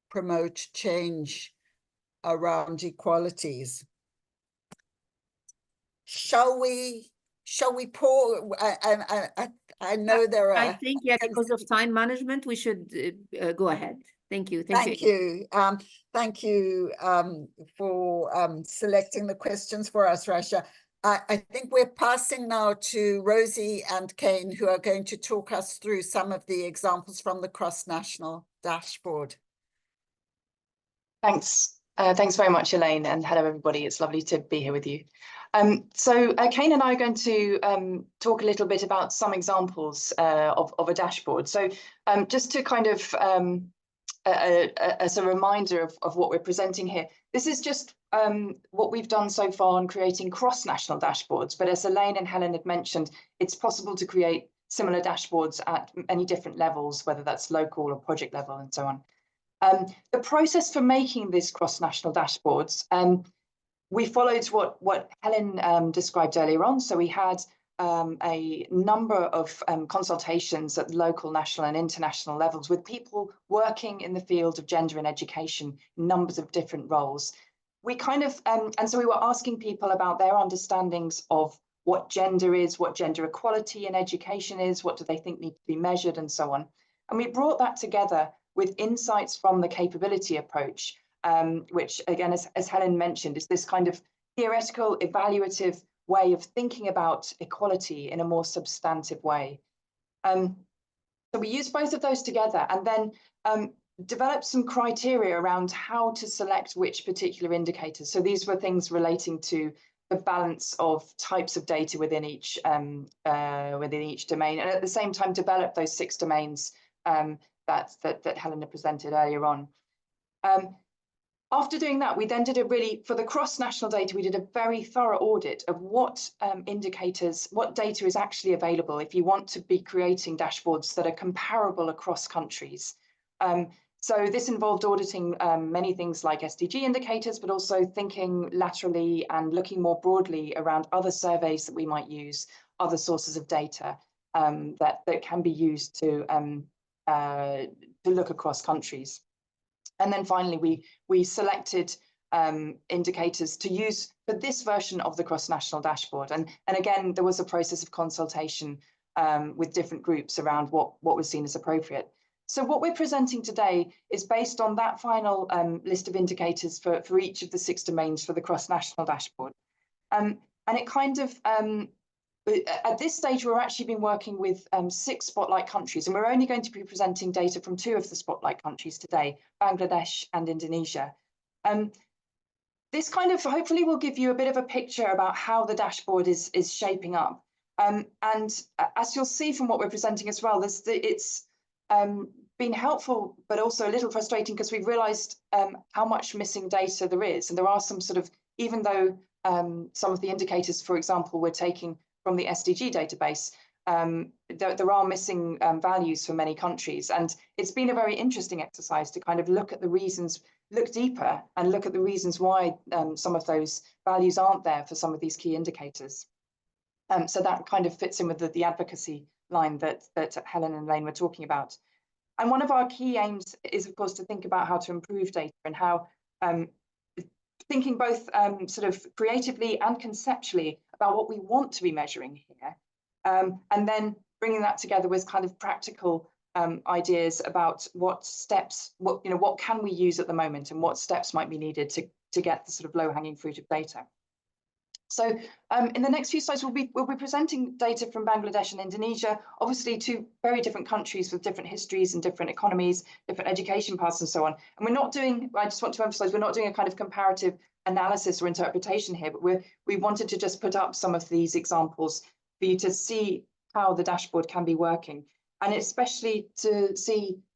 promote change around equalities. Shall we pause? I know there are. I think, yeah, because of time management, we should go ahead. Thank you. Thank you. Thank you for selecting the questions for us, Rasha. I think we're passing now to Rosie and Kane, who are going to talk us through some of the examples from the cross-national dashboard. Thanks. Thanks very much, Elaine, and hello, everybody. It's lovely to be here with you. So Kane and I are going to talk a little bit about some examples of a dashboard. So just to kind of, as a reminder of what we're presenting here, this is just what we've done so far in creating cross-national dashboards. But as Elaine and Helen had mentioned, it's possible to create similar dashboards at many different levels, whether that's local or project level and so on. The process for making these cross-national dashboards, we followed what Helen described earlier on. So we had a number of consultations at local, national and international levels with people working in the field of gender and education in numbers of different roles. We kind of, and so we were asking people about their understandings of what gender is, what gender equality in education is, what do they think need to be measured and so on. And we brought that together with insights from the capability approach, which again, as Helen mentioned, is this kind of theoretical, evaluative way of thinking about equality in a more substantive way. So we used both of those together and then developed some criteria around how to select which particular indicators. So these were things relating to the balance of types of data within each domain, and at the same time develop those 6 domains that Helena presented earlier on. After doing that, we then did for the cross-national data, we did a very thorough audit of what indicators, what data is actually available if you want to be creating dashboards that are comparable across countries. So this involved auditing many things like SDG indicators, but also thinking laterally and looking more broadly around other surveys that we might use, other sources of data that can be used to look across countries. And then finally, we selected indicators to use for this version of the cross-national dashboard. And again, there was a process of consultation with different groups around what was seen as appropriate. So what we're presenting today is based on that final list of indicators for each of the 6 domains for the cross-national dashboard. And it kind of, at this stage, we're actually been working with 6 spotlight countries, and we're only going to be presenting data from 2 of the spotlight countries today, Bangladesh and Indonesia. This kind of hopefully will give you a bit of a picture about how the dashboard is shaping up. And as you'll see from what we're presenting as well, it's been helpful, but also a little frustrating because we've realized how much missing data there is. And there are some sort of, even though some of the indicators, for example, we're taking from the SDG database, there are missing values for many countries. And it's been a very interesting exercise to kind of look at the reasons, look deeper and look at the reasons why some of those values aren't there for some of these key indicators. So that kind of fits in with the advocacy line that Helen and Elaine were talking about. And one of our key aims is, of course, to think about how to improve data and how thinking both sort of creatively and conceptually about what we want to be measuring here, and then bringing that together with kind of practical ideas about what steps, what can we use at the moment and what steps might be needed to get the sort of low-hanging fruit of data. So in the next few slides, we'll be presenting data from Bangladesh and Indonesia, obviously 2 very different countries with different histories and different economies, different education paths and so on. And we're not doing, I just want to emphasize, we're not doing a kind of comparative analysis or interpretation here, but we wanted to just put up some of these examples for you to see how the dashboard can be working. And especially to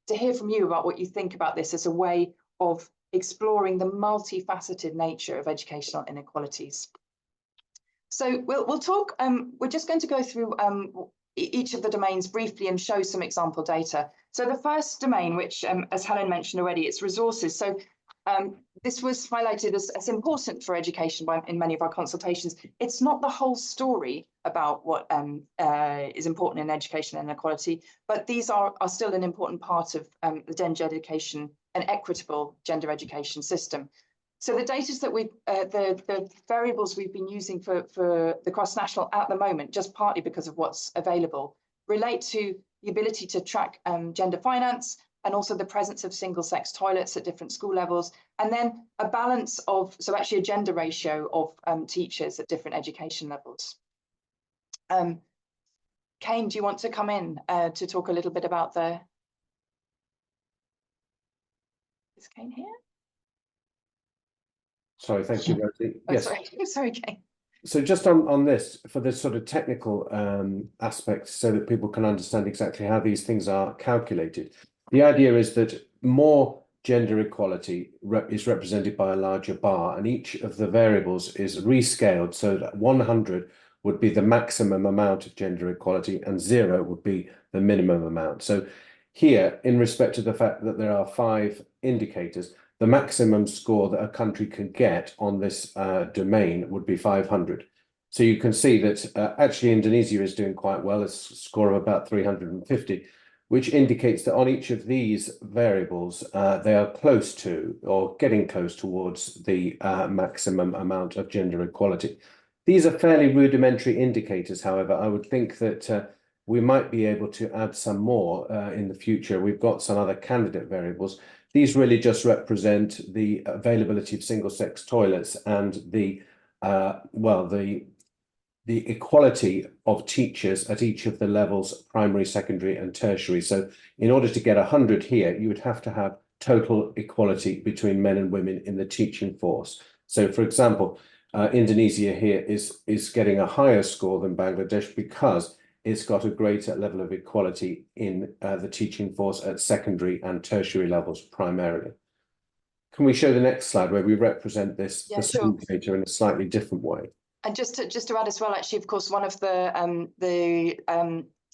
hear from you about what you think about this as a way of exploring the multifaceted nature of educational inequalities. So we'll talk, we're just going to go through each of the domains briefly and show some example data. So the first domain, which as Helen mentioned already, it's resources. So this was highlighted as important for education in many of our consultations. It's not the whole story about what is important in education and inequality, but these are still an important part of the gender education and equitable gender education system. So the data that the variables we've been using for the cross-national at the moment, just partly because of what's available, relate to the ability to track gender finance and also the presence of single-sex toilets at different school levels, and then a balance of, so actually a gender ratio of teachers at different education levels. Kane, do you want to come in to talk a little bit about is Kane here? Sorry, thank you, Rosie. Oh, yes. Sorry, Kane. So just on this, for this sort of technical aspect, so that people can understand exactly how these things are calculated, the idea is that more gender equality is represented by a larger bar, and each of the variables is rescaled so that 100 would be the maximum amount of gender equality and 0 would be the minimum amount. So here, in respect to the fact that there are 5 indicators, the maximum score that a country can get on this domain would be 500. So you can see that actually Indonesia is doing quite well, a score of about 350, which indicates that on each of these variables, they are close to or getting close towards the maximum amount of gender equality. These are fairly rudimentary indicators, however. I would think that we might be able to add some more in the future. We've got some other candidate variables. These really just represent the availability of single-sex toilets and the equality of teachers at each of the levels, primary, secondary, and tertiary. So in order to get 100 here, you would have to have total equality between men and women in the teaching force. So for example, Indonesia here is getting a higher score than Bangladesh because it's got a greater level of equality in the teaching force at secondary and tertiary levels primarily. Can we show the next slide where we represent this the same data in a slightly different way? And just to add as well, actually, of course, one of the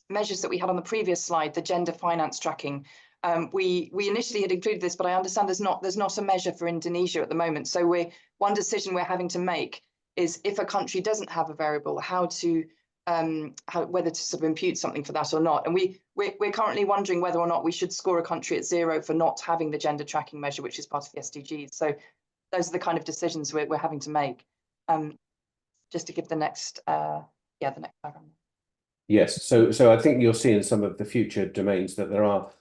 measures that we had on the previous slide, the gender finance tracking, we initially had included this, but I understand there's not a measure for Indonesia at the moment. So one decision we're having to make is if a country doesn't have a variable, whether to sort of impute something for that or not. And we're currently wondering whether or not we should score a country at 0 for not having the gender tracking measure, which is part of the SDGs. So those are the kind of decisions we're having to make. Just to give the next diagram. Yes, so I think you'll see in some of the future domains that there are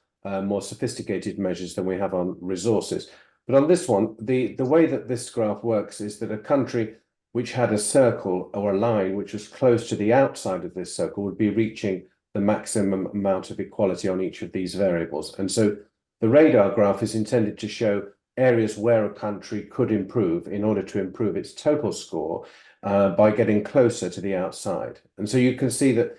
more sophisticated measures than we have on resources. But on this one, the way that this graph works is that a country which had a circle or a line which was close to the outside of this circle would be reaching the maximum amount of equality on each of these variables. And so the radar graph is intended to show areas where a country could improve in order to improve its total score by getting closer to the outside. And so you can see that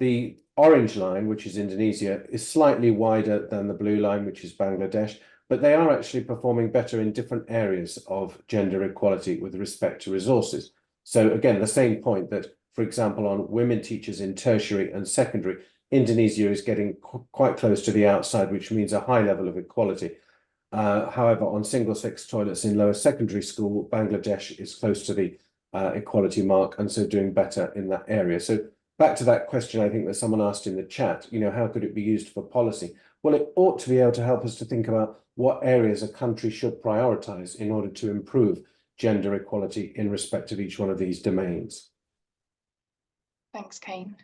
the orange line, which is Indonesia, is slightly wider than the blue line, which is Bangladesh, but they are actually performing better in different areas of gender equality with respect to resources. So again, the same point that, for example, on women teachers in tertiary and secondary, Indonesia is getting quite close to the outside, which means a high level of equality. However, on single-sex toilets in lower secondary school, Bangladesh is close to the equality mark, and so doing better in that area. So back to that question, I think that someone asked in the chat, how could it be used for policy? Well, it ought to be able to help us to think about what areas a country should prioritize in order to improve gender equality in respect of each one of these domains. Thanks, Kane.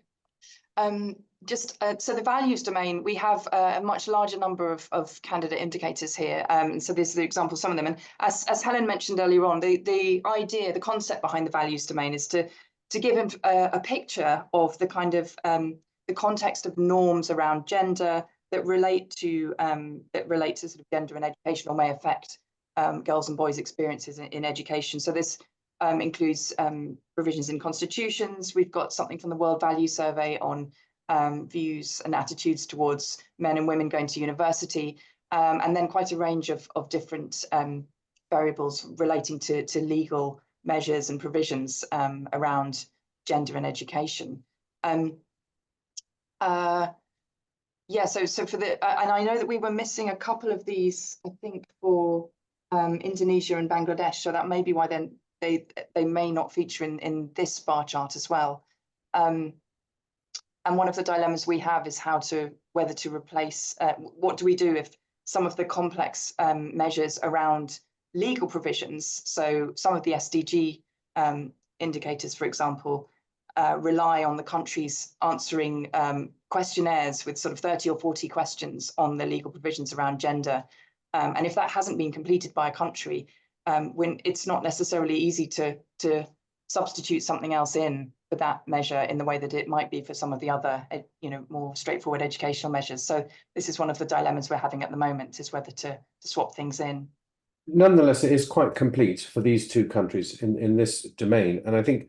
So the values domain, we have a much larger number of candidate indicators here. So this is the example of some of them. And as Helen mentioned earlier on, the idea, the concept behind the values domain is to give him a picture of the kind of the context of norms around gender that relate to sort of gender and education, or may affect girls' and boys' experiences in education. So this includes provisions in constitutions. We've got something from the World Value Survey on views and attitudes towards men and women going to university, and then quite a range of different variables relating to legal measures and provisions around gender and education. So for the, and I know that we were missing a couple of these, I think, for Indonesia and Bangladesh, so that may be why then they may not feature in this bar chart as well. And one of the dilemmas we have is whether to replace, what do we do if some of the complex measures around legal provisions, so some of the SDG indicators, for example, rely on the countries answering questionnaires with sort of 30 or 40 questions on the legal provisions around gender. And if that hasn't been completed by a country, when it's not necessarily easy to substitute something else in for that measure in the way that it might be for some of the other, more straightforward educational measures. So this is one of the dilemmas we're having at the moment, is whether to swap things in. Nonetheless, it is quite complete for these two countries in this domain. And I think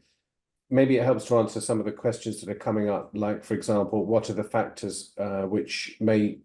maybe it helps to answer some of the questions that are coming up, like, for example, what are the factors which may,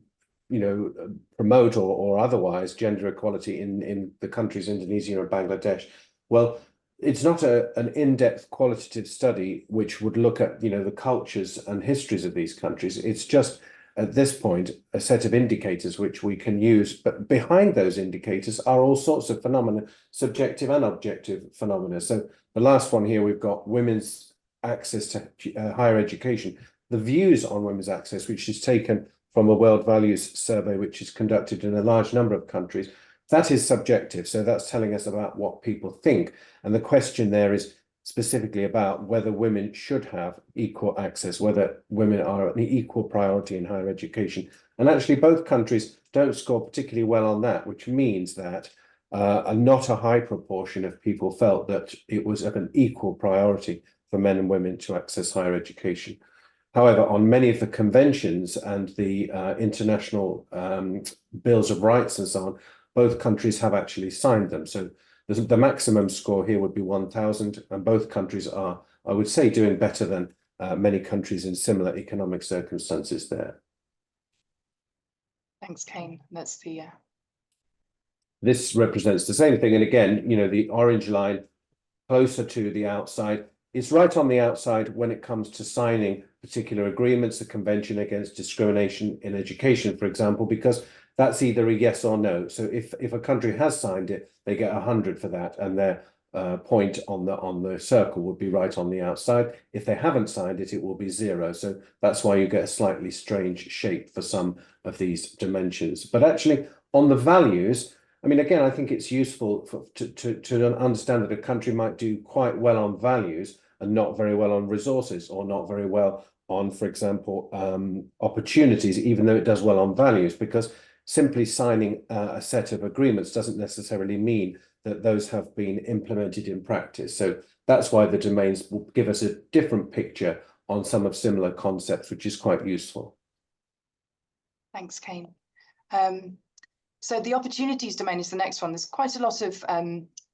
promote or otherwise gender equality in the countries Indonesia and Bangladesh? Well, it's not an in-depth qualitative study which would look at, the cultures and histories of these countries. It's just, at this point, a set of indicators which we can use. But behind those indicators are all sorts of phenomena, subjective and objective phenomena. So the last one here, we've got women's access to higher education, the views on women's access, which is taken from a World Values Survey, which is conducted in a large number of countries, that is subjective. So that's telling us about what people think. And the question there is specifically about whether women should have equal access, whether women are an equal priority in higher education. And actually, both countries don't score particularly well on that, which means that not a high proportion of people felt that it was of an equal priority for men and women to access higher education. However, on many of the conventions and the international bills of rights and so on, both countries have actually signed them. So the maximum score here would be 1,000, and both countries are, I would say, doing better than many countries in similar economic circumstances there. Thanks, Kane. That's the This represents the same thing. And again, you know, the orange line closer to the outside, it's right on the outside when it comes to signing particular agreements, the Convention Against Discrimination in Education, for example, because that's either a yes or no. So if a country has signed it, they get 100 for that, and their point on the circle would be right on the outside. If they haven't signed it, it will be 0. So that's why you get a slightly strange shape for some of these dimensions. But actually, on the values, I mean, again, I think it's useful to understand that a country might do quite well on values and not very well on resources, or not very well on, for example, opportunities, even though it does well on values, because simply signing a set of agreements doesn't necessarily mean that those have been implemented in practice. So that's why the domains will give us a different picture on some of similar concepts, which is quite useful. Thanks, Kane. So the opportunities domain is the next one. There's quite a lot of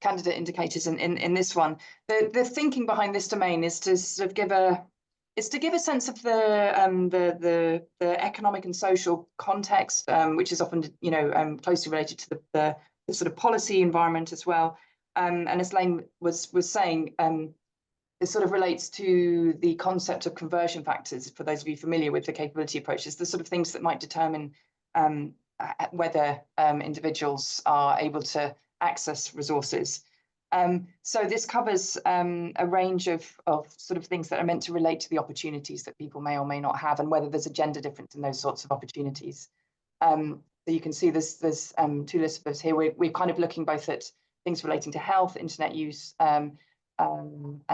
candidate indicators in this one. The thinking behind this domain is to sort of give a sense of the economic and social context, which is often, you know, closely related to the sort of policy environment as well. And as Lane was saying, it sort of relates to the concept of conversion factors. For those of you familiar with the capability approaches, the sort of things that might determine whether individuals are able to access resources. So this covers a range of sort of things that are meant to relate to the opportunities that people may or may not have, and whether there's a gender difference in those sorts of opportunities. So you can see there's 2 lists of those here. We're kind of looking both at things relating to health, internet use, and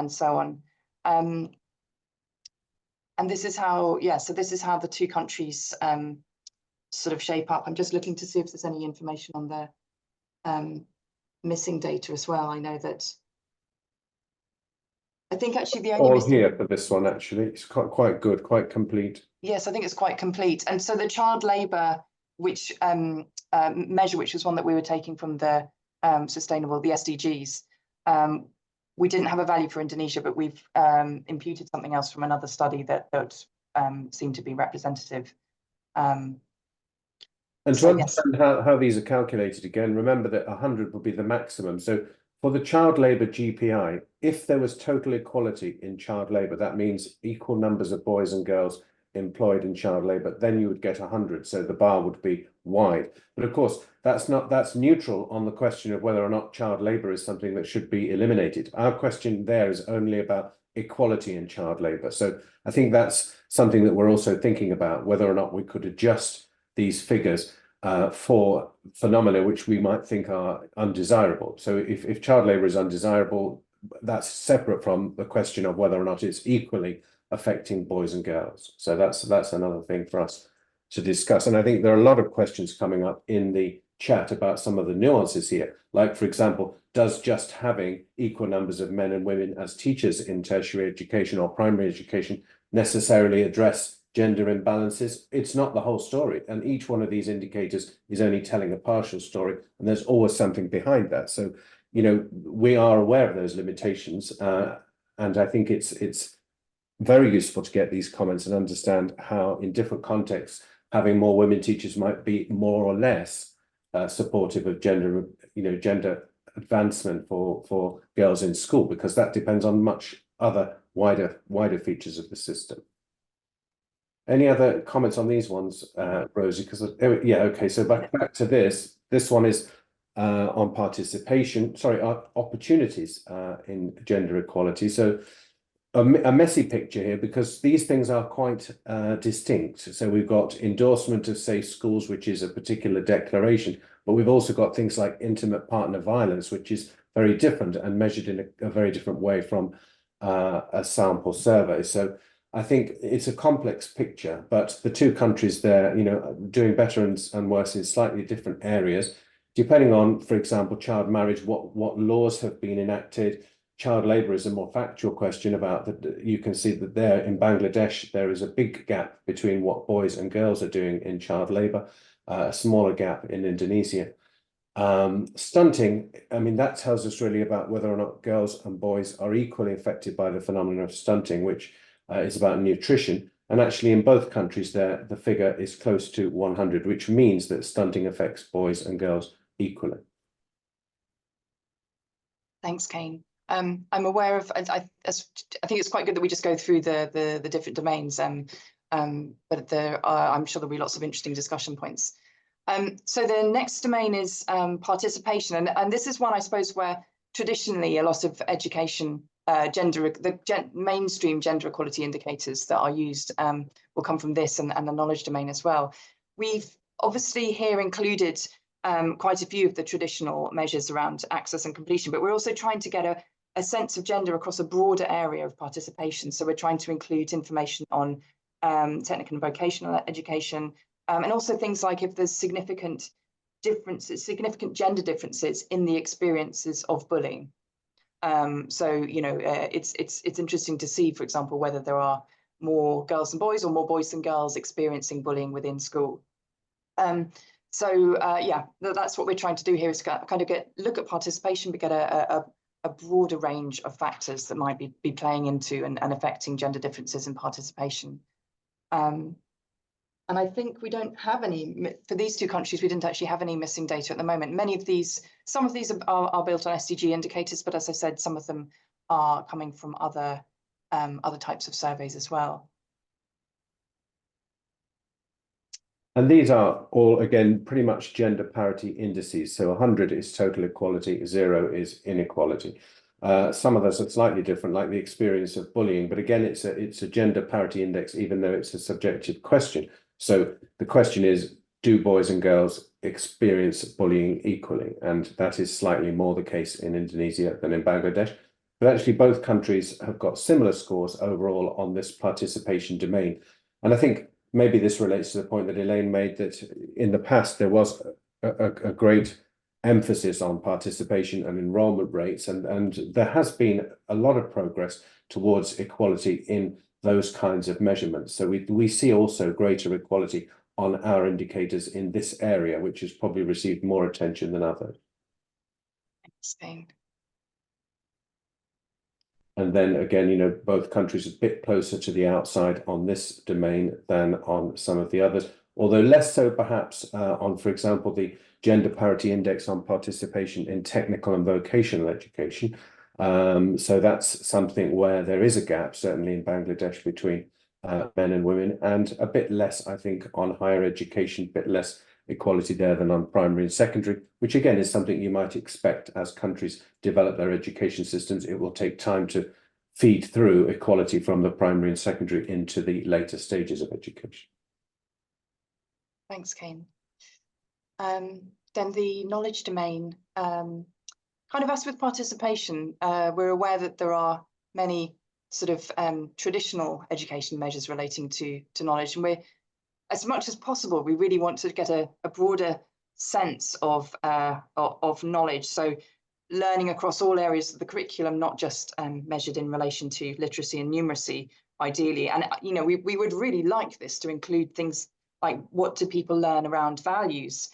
so on. And this is how, so this is how the 2 countries sort of shape up. I'm just looking to see if there's any information on the missing data as well. I know that I think actually the only all here for this one, actually, it's quite good, quite complete. Yes, I think it's quite complete. And so the child labour, which measure, which was one that we were taking from the the SDGs, we didn't have a value for Indonesia, but we've imputed something else from another study that seemed to be representative. And to understand how these are calculated, again, remember that 100 would be the maximum. So for the child labour GPI, if there was total equality in child labour, that means equal numbers of boys and girls employed in child labour, then you would get 100. So the bar would be wide. But of course, that's neutral on the question of whether or not child labour is something that should be eliminated. Our question there is only about equality in child labour. So I think that's something that we're also thinking about, whether or not we could adjust these figures for phenomena which we might think are undesirable. So if child labour is undesirable, that's separate from the question of whether or not it's equally affecting boys and girls. So that's another thing for us to discuss. And I think there are a lot of questions coming up in the chat about some of the nuances here. Like, for example, does just having equal numbers of men and women as teachers in tertiary education or primary education necessarily address gender imbalances? It's not the whole story. And each one of these indicators is only telling a partial story. And there's always something behind that. So, you know, we are aware of those limitations. And I think it's very useful to get these comments and understand how in different contexts, having more women teachers might be more or less supportive of gender advancement for girls in school, because that depends on much other wider features of the system. Any other comments on these ones, Rosie? Because yeah, okay. So back to this. This one is on participation. Sorry, opportunities in gender equality. So a messy picture here because these things are quite distinct. So we've got endorsement of safe schools, which is a particular declaration, but we've also got things like intimate partner violence, which is very different and measured in a very different way from a sample survey. So I think it's a complex picture, but the two countries there, you know, doing better and worse in slightly different areas, depending on, for example, child marriage, what laws have been enacted. Child labour is a more factual question about that. You can see that there in Bangladesh, there is a big gap between what boys and girls are doing in child labour, a smaller gap in Indonesia. Stunting, I mean, that tells us really about whether or not girls and boys are equally affected by the phenomenon of stunting, which is about nutrition. And actually in both countries there, the figure is close to 100, which means that stunting affects boys and girls equally. Thanks, Kane. I'm aware of, I think it's quite good that we just go through the different domains, but there are, I'm sure there'll be lots of interesting discussion points. So the next domain is participation, and this is one, I suppose, where traditionally a lot of education, mainstream gender equality indicators that are used will come from this and the knowledge domain as well. We've obviously here included quite a few of the traditional measures around access and completion, but we're also trying to get a sense of gender across a broader area of participation. So we're trying to include information on technical and vocational education, and also things like if there's significant gender differences in the experiences of bullying. So, you know, it's interesting to see, for example, whether there are more girls than boys or more boys than girls experiencing bullying within school. Yeah, that's what we're trying to do here, is kind of look at participation, but get a broader range of factors that might be playing into and affecting gender differences in participation. And I think we don't have any, for these two countries, we didn't actually have any missing data at the moment. Some of these are built on SDG indicators, but as I said, some of them are coming from other types of surveys as well. And these are all, again, pretty much gender parity indices. So 100 is total equality, 0 is inequality. Some of those are slightly different, like the experience of bullying, but again, it's a gender parity index, even though it's a subjective question. So the question is, do boys and girls experience bullying equally? And that is slightly more the case in Indonesia than in Bangladesh. But actually, both countries have got similar scores overall on this participation domain. And I think maybe this relates to the point that Elaine made, that in the past there was a great emphasis on participation and enrollment rates, and there has been a lot of progress towards equality in those kinds of measurements. So we see also greater equality on our indicators in this area, which has probably received more attention than others. Thanks, Kane. And then again, you know, both countries are a bit closer to the outside on this domain than on some of the others, although less so perhaps on, for example, the gender parity index on participation in technical and vocational education. So that's something where there is a gap, certainly in Bangladesh, between men and women, and a bit less, I think, on higher education, a bit less equality there than on primary and secondary, which again is something you might expect as countries develop their education systems. It will take time to feed through equality from the primary and secondary into the later stages of education. Thanks, Kane. Then the knowledge domain, kind of as with participation, we're aware that there are many sort of traditional education measures relating to knowledge, and we're, as much as possible, we really want to get a broader sense of knowledge. So learning across all areas of the curriculum, not just measured in relation to literacy and numeracy, ideally. And you know, we would really like this to include things like, what do people learn around values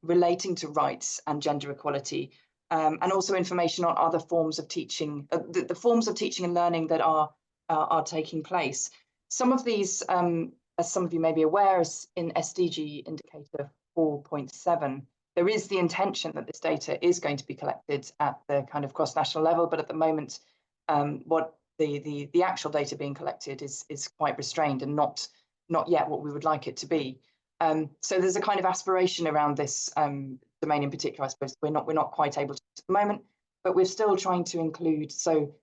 relating to rights and gender equality, and also information on other forms of teaching, the forms of teaching and learning that are taking place. Some of these, as some of you may be aware, is in SDG indicator 4.7. There is the intention that this data is going to be collected at the kind of cross-national level, but at the moment, what the actual data being collected is quite restrained and not yet what we would like it to be. So there's a kind of aspiration around this domain in particular. I suppose we're not quite able to at the moment, but we're still trying to include. So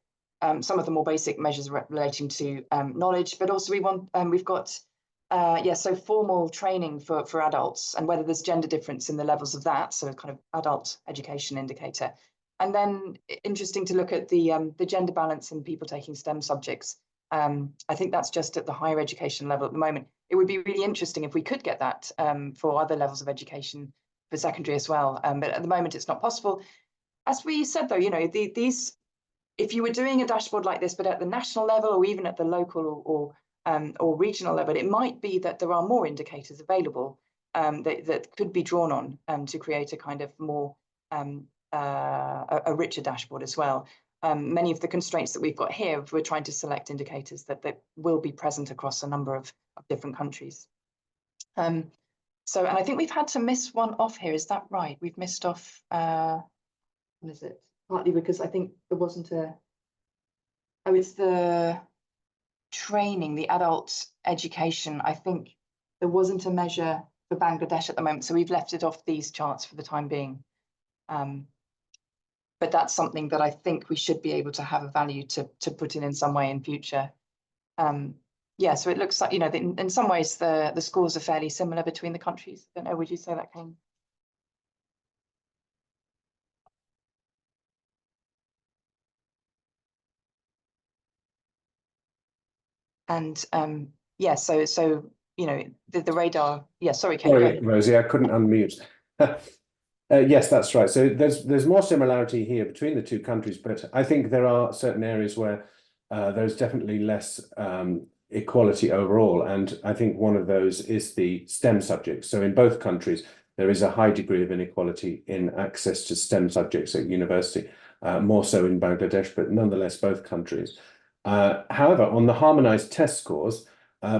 some of the more basic measures relating to knowledge, but also we've got so formal training for adults, and whether there's gender difference in the levels of that, so a kind of adult education indicator. And then interesting to look at the gender balance in people taking STEM subjects. I think that's just at the higher education level at the moment. It would be really interesting if we could get that for other levels of education for secondary as well. But at the moment, it's not possible. As we said, though, you know, if you were doing a dashboard like this, but at the national level or even at the local or regional level, it might be that there are more indicators available that could be drawn on to create a kind of more a richer dashboard as well. Many of the constraints that we've got here, we're trying to select indicators that will be present across a number of different countries. And I think we've had to miss one off here. Is that right? We've missed off, what is it? Partly because I think there wasn't it's the training, the adult education. I think there wasn't a measure for Bangladesh at the moment, so we've left it off these charts for the time being. But that's something that I think we should be able to have a value to put in some way in future. Yeah, so it looks like, you know, in some ways the scores are fairly similar between the countries. I don't know, would you say that, Kane? And yeah, so you know, the radar. Yeah, sorry, Kane. Sorry, Rosie, I couldn't unmute. Yes, that's right. So there's more similarity here between the two countries, but I think there are certain areas where there's definitely less equality overall. And I think one of those is the STEM subjects. So in both countries, there is a high degree of inequality in access to STEM subjects at university, more so in Bangladesh, but nonetheless, both countries. However, on the harmonized test scores,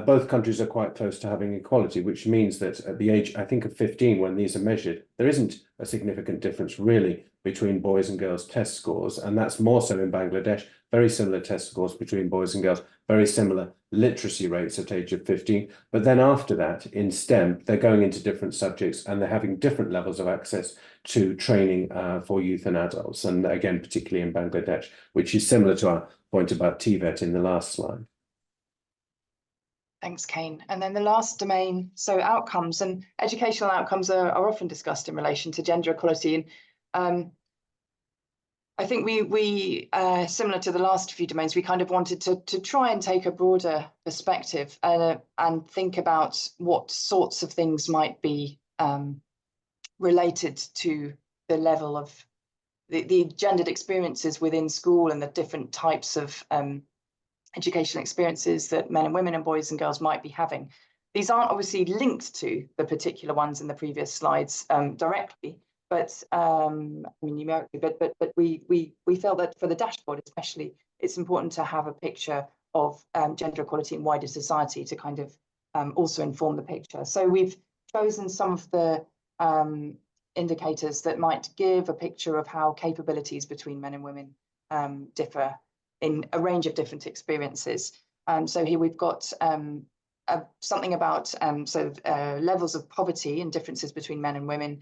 both countries are quite close to having equality, which means that at the age, I think, of 15, when these are measured, there isn't a significant difference really between boys and girls test scores. And that's more so in Bangladesh, very similar test scores between boys and girls, very similar literacy rates at age of 15. But then after that, in STEM, they're going into different subjects and they're having different levels of access to training for youth and adults. And again, particularly in Bangladesh, which is similar to our point about TVET in the last slide. Thanks, Kane. And then the last domain, so outcomes, and educational outcomes are often discussed in relation to gender equality. And I think we similar to the last few domains, we kind of wanted to try and take a broader perspective and think about what sorts of things might be related to the level of the gendered experiences within school and the different types of educational experiences that men and women and boys and girls might be having. These aren't obviously linked to the particular ones in the previous slides directly, but I mean numerically, but we felt that for the dashboard especially, it's important to have a picture of gender equality in wider society to kind of also inform the picture. So we've chosen some of the indicators that might give a picture of how capabilities between men and women differ in a range of different experiences. So here we've got something about levels of poverty and differences between men and women.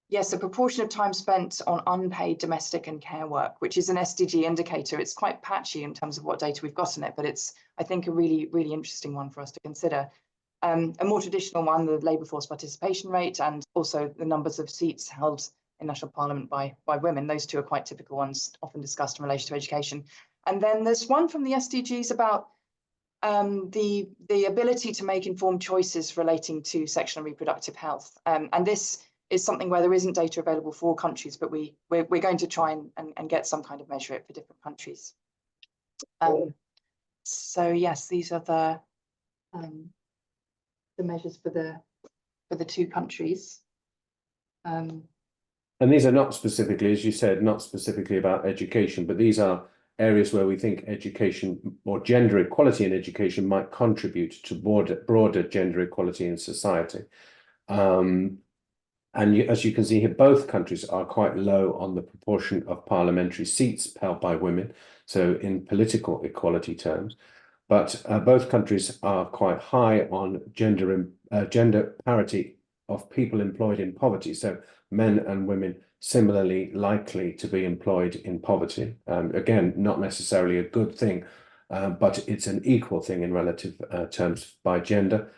Yes, the proportion of time spent on unpaid domestic and care work, which is an SDG indicator. It's quite patchy in terms of what data we've got in it, but it's, I think, a really, really interesting one for us to consider. A more traditional one, the labour force participation rate, and also the numbers of seats held in national parliament by women. Those two are quite typical ones, often discussed in relation to education. And then there's one from the SDGs about the ability to make informed choices relating to sexual and reproductive health. And this is something where there isn't data available for all countries, but we're going to try and get some kind of measure it for different countries. So yes, these are the measures for the two countries. And these are not specifically, as you said, not specifically about education, but these are areas where we think education or gender equality in education might contribute to broader gender equality in society. And as you can see here, both countries are quite low on the proportion of parliamentary seats held by women, so in political equality terms. But both countries are quite high on gender parity of people employed in poverty. So men and women similarly likely to be employed in poverty. Again, not necessarily a good thing, but it's an equal thing in relative terms by gender.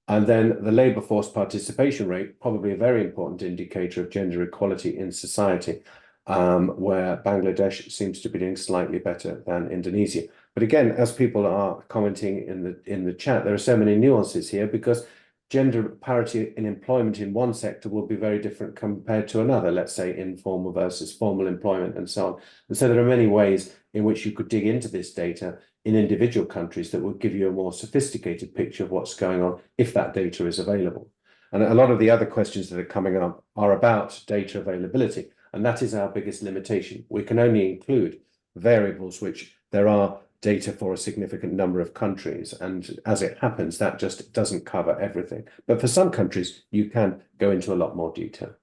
And then the labour force participation rate, probably a very important indicator of gender equality in society, where Bangladesh seems to be doing slightly better than Indonesia. But again, as people are commenting in the chat, there are so many nuances here, because gender parity in employment in one sector will be very different compared to another, let's say informal versus formal employment and so on. And so there are many ways in which you could dig into this data in individual countries that would give you a more sophisticated picture of what's going on if that data is available. And a lot of the other questions that are coming up are about data availability, and that is our biggest limitation. We can only include variables which there are data for a significant number of countries, and as it happens, that just doesn't cover everything. But for some countries, you can go into a lot more detail.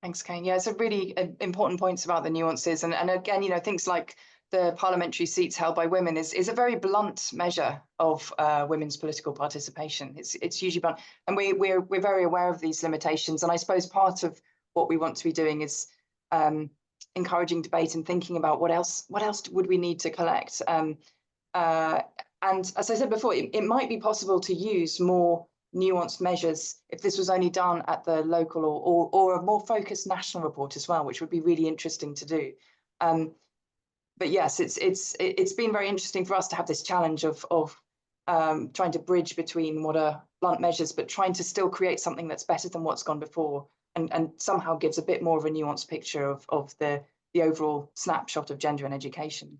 Thanks, Kane. Yeah, it's a really important points about the nuances, and again, you know, things like the parliamentary seats held by women is a very blunt measure of women's political participation. It's usually blunt, and we're very aware of these limitations. And I suppose part of what we want to be doing is encouraging debate and thinking about what else would we need to collect. And as I said before, it might be possible to use more nuanced measures if this was only done at the local or a more focused national report as well, which would be really interesting to do. But yes, it's been very interesting for us to have this challenge of trying to bridge between what are blunt measures, but trying to still create something that's better than what's gone before, and somehow gives a bit more of a nuanced picture of the overall snapshot of gender and education.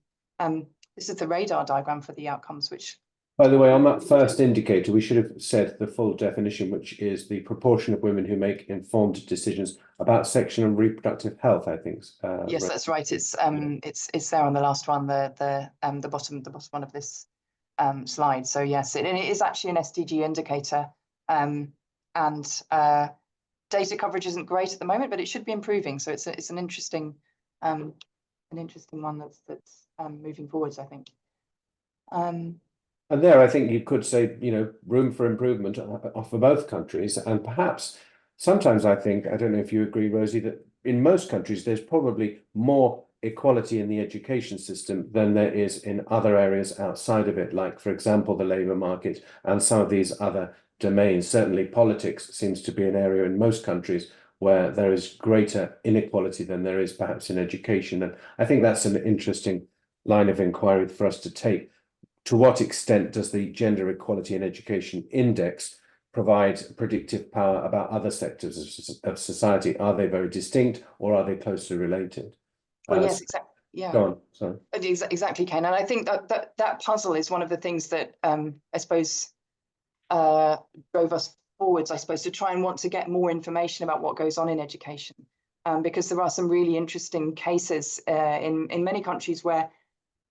This is the radar diagram for the outcomes, which... By the way, on that first indicator, we should have said the full definition, which is the proportion of women who make informed decisions about sexual and reproductive health, I think. Yes, that's right. It's there on the last one, the bottom one of this slide. So yes, it is actually an SDG indicator, and data coverage isn't great at the moment, but it should be improving. So it's an interesting one that's moving forwards, I think. And there, I think you could say, you know, room for improvement for both countries. And perhaps sometimes I think, I don't know if you agree, Rosie, that in most countries, there's probably more equality in the education system than there is in other areas outside of it, like, for example, the labour market and some of these other domains. Certainly politics seems to be an area in most countries where there is greater inequality than there is perhaps in education. And I think that's an interesting line of inquiry for us to take. To what extent does the Gender Equality in Education Index provide predictive power about other sectors of society? Are they very distinct, or are they closely related? Well, yes, exactly. Yeah. Go on, sorry. Exactly, Ken. And I think that puzzle is one of the things that I suppose drove us forwards, I suppose, to try and want to get more information about what goes on in education, because there are some really interesting cases in many countries where,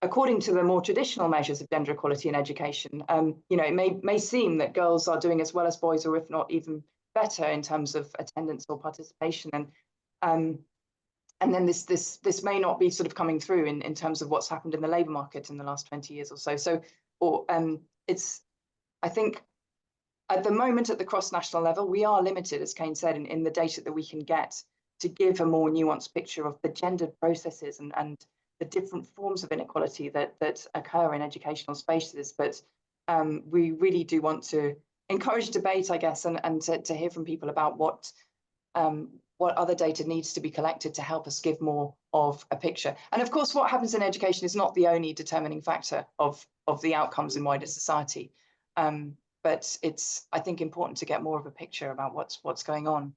according to the more traditional measures of gender equality in education, you know, it may seem that girls are doing as well as boys, or if not even better in terms of attendance or participation. And then this may not be sort of coming through in terms of what's happened in the labour market in the last 20 years or so. I think at the moment at the cross-national level, we are limited, as Kane said, in the data that we can get to give a more nuanced picture of the gendered processes and the different forms of inequality that occur in educational spaces. But we really do want to encourage debate, I guess, and to hear from people about what other data needs to be collected to help us give more of a picture. And of course, what happens in education is not the only determining factor of the outcomes in wider society. But it's, I think, important to get more of a picture about what's going on.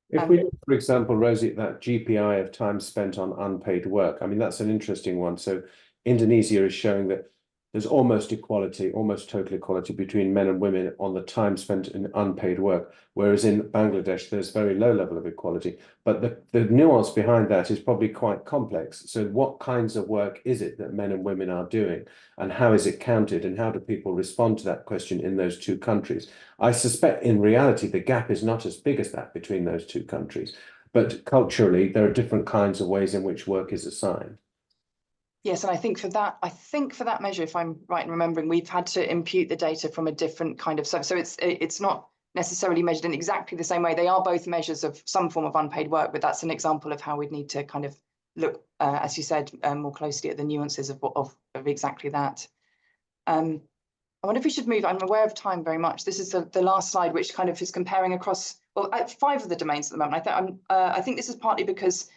If we look, for example, Rosie, that GPI of time spent on unpaid work, I mean, that's an interesting one. So Indonesia is showing that there's almost equality, almost total equality between men and women on the time spent in unpaid work, whereas in Bangladesh, there's very low level of equality. But the nuance behind that is probably quite complex. So what kinds of work is it that men and women are doing, and how is it counted, and how do people respond to that question in those two countries? I suspect in reality, the gap is not as big as that between those two countries, but culturally, there are different kinds of ways in which work is assigned. Yes, and I think for that measure, if I'm right in remembering, we've had to impute the data from a different kind of so it's not necessarily measured in exactly the same way. They are both measures of some form of unpaid work, but that's an example of how we'd need to kind of look, as you said, more closely at the nuances of exactly that. I wonder if we should move. I'm aware of time very much. This is the last slide, which kind of is comparing across, well, 5 of the domains at the moment. I think this is partly because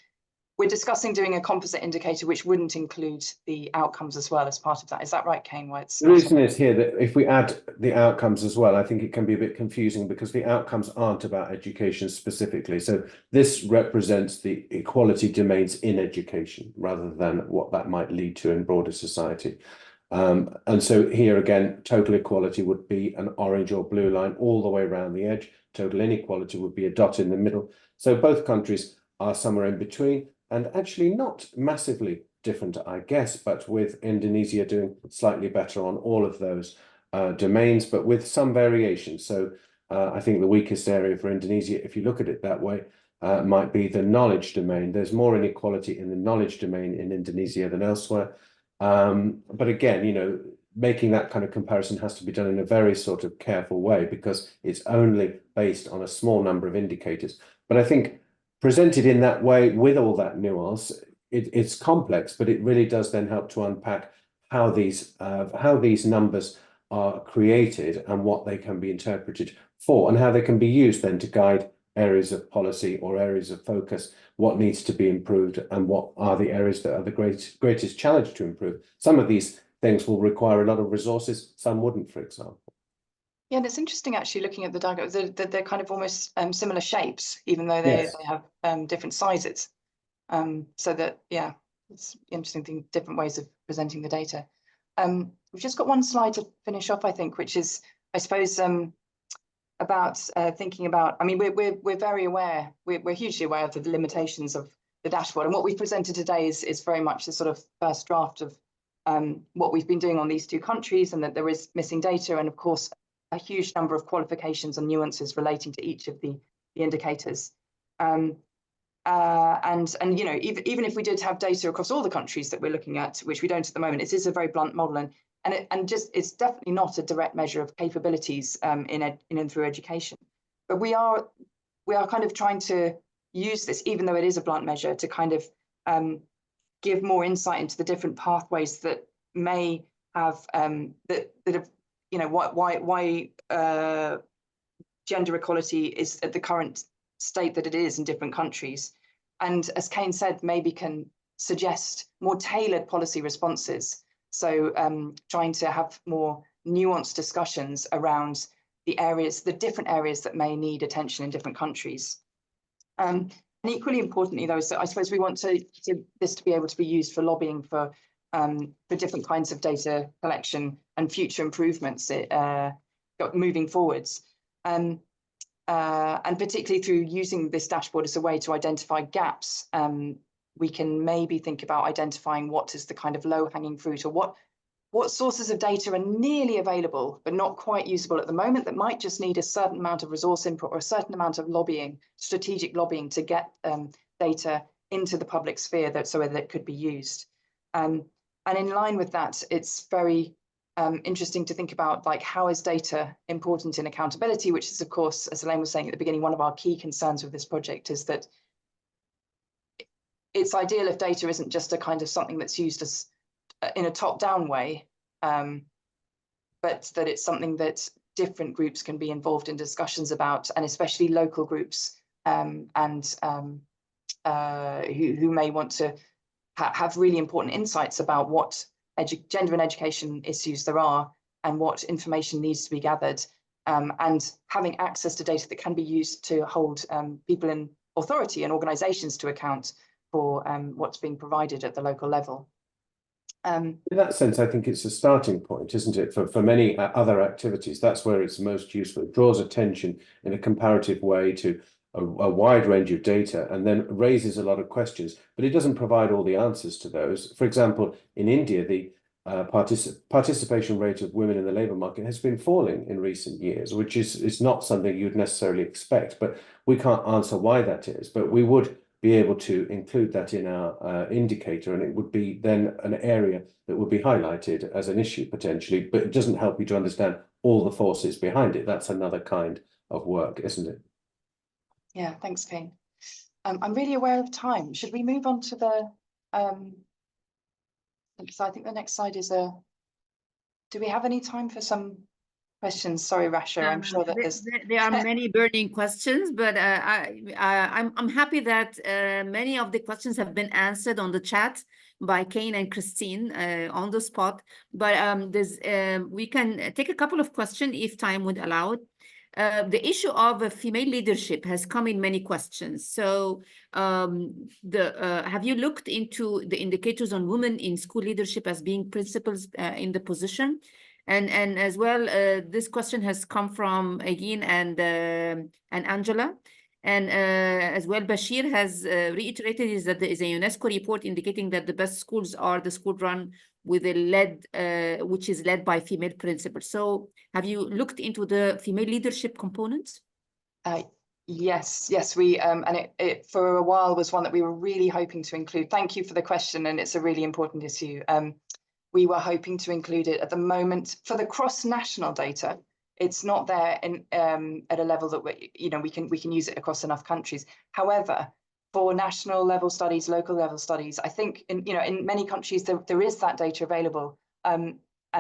we're discussing doing a composite indicator which wouldn't include the outcomes as well as part of that. Is that right, Kane? Why it's the reason is here that if we add the outcomes as well, I think it can be a bit confusing because the outcomes aren't about education specifically. So this represents the equality domains in education rather than what that might lead to in broader society. And so here again, total equality would be an orange or blue line all the way around the edge. Total inequality would be a dot in the middle. So both countries are somewhere in between, and actually not massively different, I guess, but with Indonesia doing slightly better on all of those domains, but with some variation. So I think the weakest area for Indonesia, if you look at it that way, might be the knowledge domain. There's more inequality in the knowledge domain in Indonesia than elsewhere. But again, you know, making that kind of comparison has to be done in a very sort of careful way because it's only based on a small number of indicators. But I think presented in that way with all that nuance, it's complex, but it really does then help to unpack how these numbers are created and what they can be interpreted for and how they can be used then to guide areas of policy or areas of focus, what needs to be improved and what are the areas that are the greatest challenge to improve. Some of these things will require a lot of resources, some wouldn't, for example. Yeah, and it's interesting actually looking at the diagrams. They're kind of almost similar shapes, even though they have different sizes. So that, yeah, it's interesting thing, different ways of presenting the data. We've just got one slide to finish off, I think, which is, I suppose, about thinking about. I mean, we're very aware. We're hugely aware of the limitations of the dashboard, and what we've presented today is very much the sort of first draft of what we've been doing on these 2 countries, and that there is missing data, and of course a huge number of qualifications and nuances relating to each of the indicators. And you know, even if we did have data across all the countries that we're looking at, which we don't at the moment, it is a very blunt model, and it's definitely not a direct measure of capabilities in and through education. But we are kind of trying to use this, even though it is a blunt measure, to kind of give more insight into the different pathways that may have that have, you know, why gender equality is at the current state that it is in different countries. And as Kane said, maybe can suggest more tailored policy responses. So trying to have more nuanced discussions around the different areas that may need attention in different countries. And equally importantly, though, so I suppose we want this to be able to be used for lobbying for different kinds of data collection and future improvements moving forwards. And particularly through using this dashboard as a way to identify gaps, we can maybe think about identifying what is the kind of low-hanging fruit, or what sources of data are nearly available but not quite usable at the moment, that might just need a certain amount of resource input or a certain amount of lobbying, strategic lobbying, to get data into the public sphere so that it could be used. And in line with that, it's very interesting to think about, like, how is data important in accountability, which is, of course, as Elaine was saying at the beginning, one of our key concerns with this project is that it's ideal if data isn't just a kind of something that's used as in a top-down way, but that it's something that different groups can be involved in discussions about, and especially local groups who may want to have really important insights about what gender and education issues there are and what information needs to be gathered, and having access to data that can be used to hold people in authority and organisations to account for what's being provided at the local level. In that sense, I think it's a starting point, isn't it, for many other activities? That's where it's most useful. It draws attention in a comparative way to a wide range of data and then raises a lot of questions, but it doesn't provide all the answers to those. For example, in India, the participation rate of women in the labour market has been falling in recent years, which is not something you'd necessarily expect, but we can't answer why that is. But we would be able to include that in our indicator, and it would be then an area that would be highlighted as an issue potentially, but it doesn't help you to understand all the forces behind it. That's another kind of work, isn't it? Yeah, thanks, Kane. I'm really aware of time. Should we move on to the so I think the next slide is do we have any time for some questions? Sorry, Rasha, I'm sure that there's there are many burning questions, but I'm happy that many of the questions have been answered on the chat by Kane and Christine on the spot. But we can take a couple of questions if time would allow it. The issue of female leadership has come in many questions. So have you looked into the indicators on women in school leadership as being principals in the position? And as well, this question has come from Ageen and Angela. And as well, Bashir has reiterated is that there is a UNESCO report indicating that the best schools are the school run with a which is led by female principals. So have you looked into the female leadership components? Yes, we and it for a while was one that we were really hoping to include. Thank you for the question, and it's a really important issue. We were hoping to include it at the moment for the cross-national data. It's not there in at a level that we can use it across enough countries. However, for national level studies, local level studies, I think in many countries there is that data available, and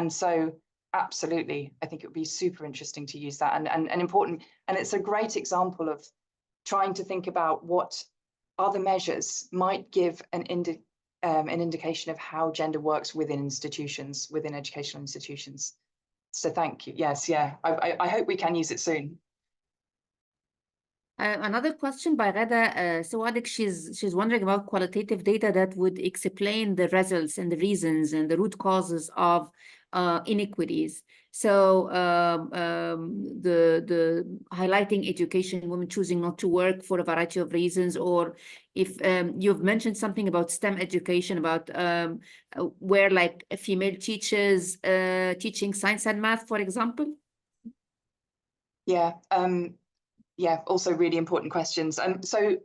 so absolutely, I think it would be super interesting to use that and important. And it's a great example of trying to think about what other measures might give an indication of how gender works within institutions, within educational institutions. So thank you. Yes, yeah, I hope we can use it soon. Another question by Rada Sawadik. She's wondering about qualitative data that would explain the results and the reasons and the root causes of inequities. So the highlighting education, women choosing not to work for a variety of reasons, or if you've mentioned something about STEM education, about where like female teachers teaching science and math, for example. Yeah. Yeah, also really important questions. So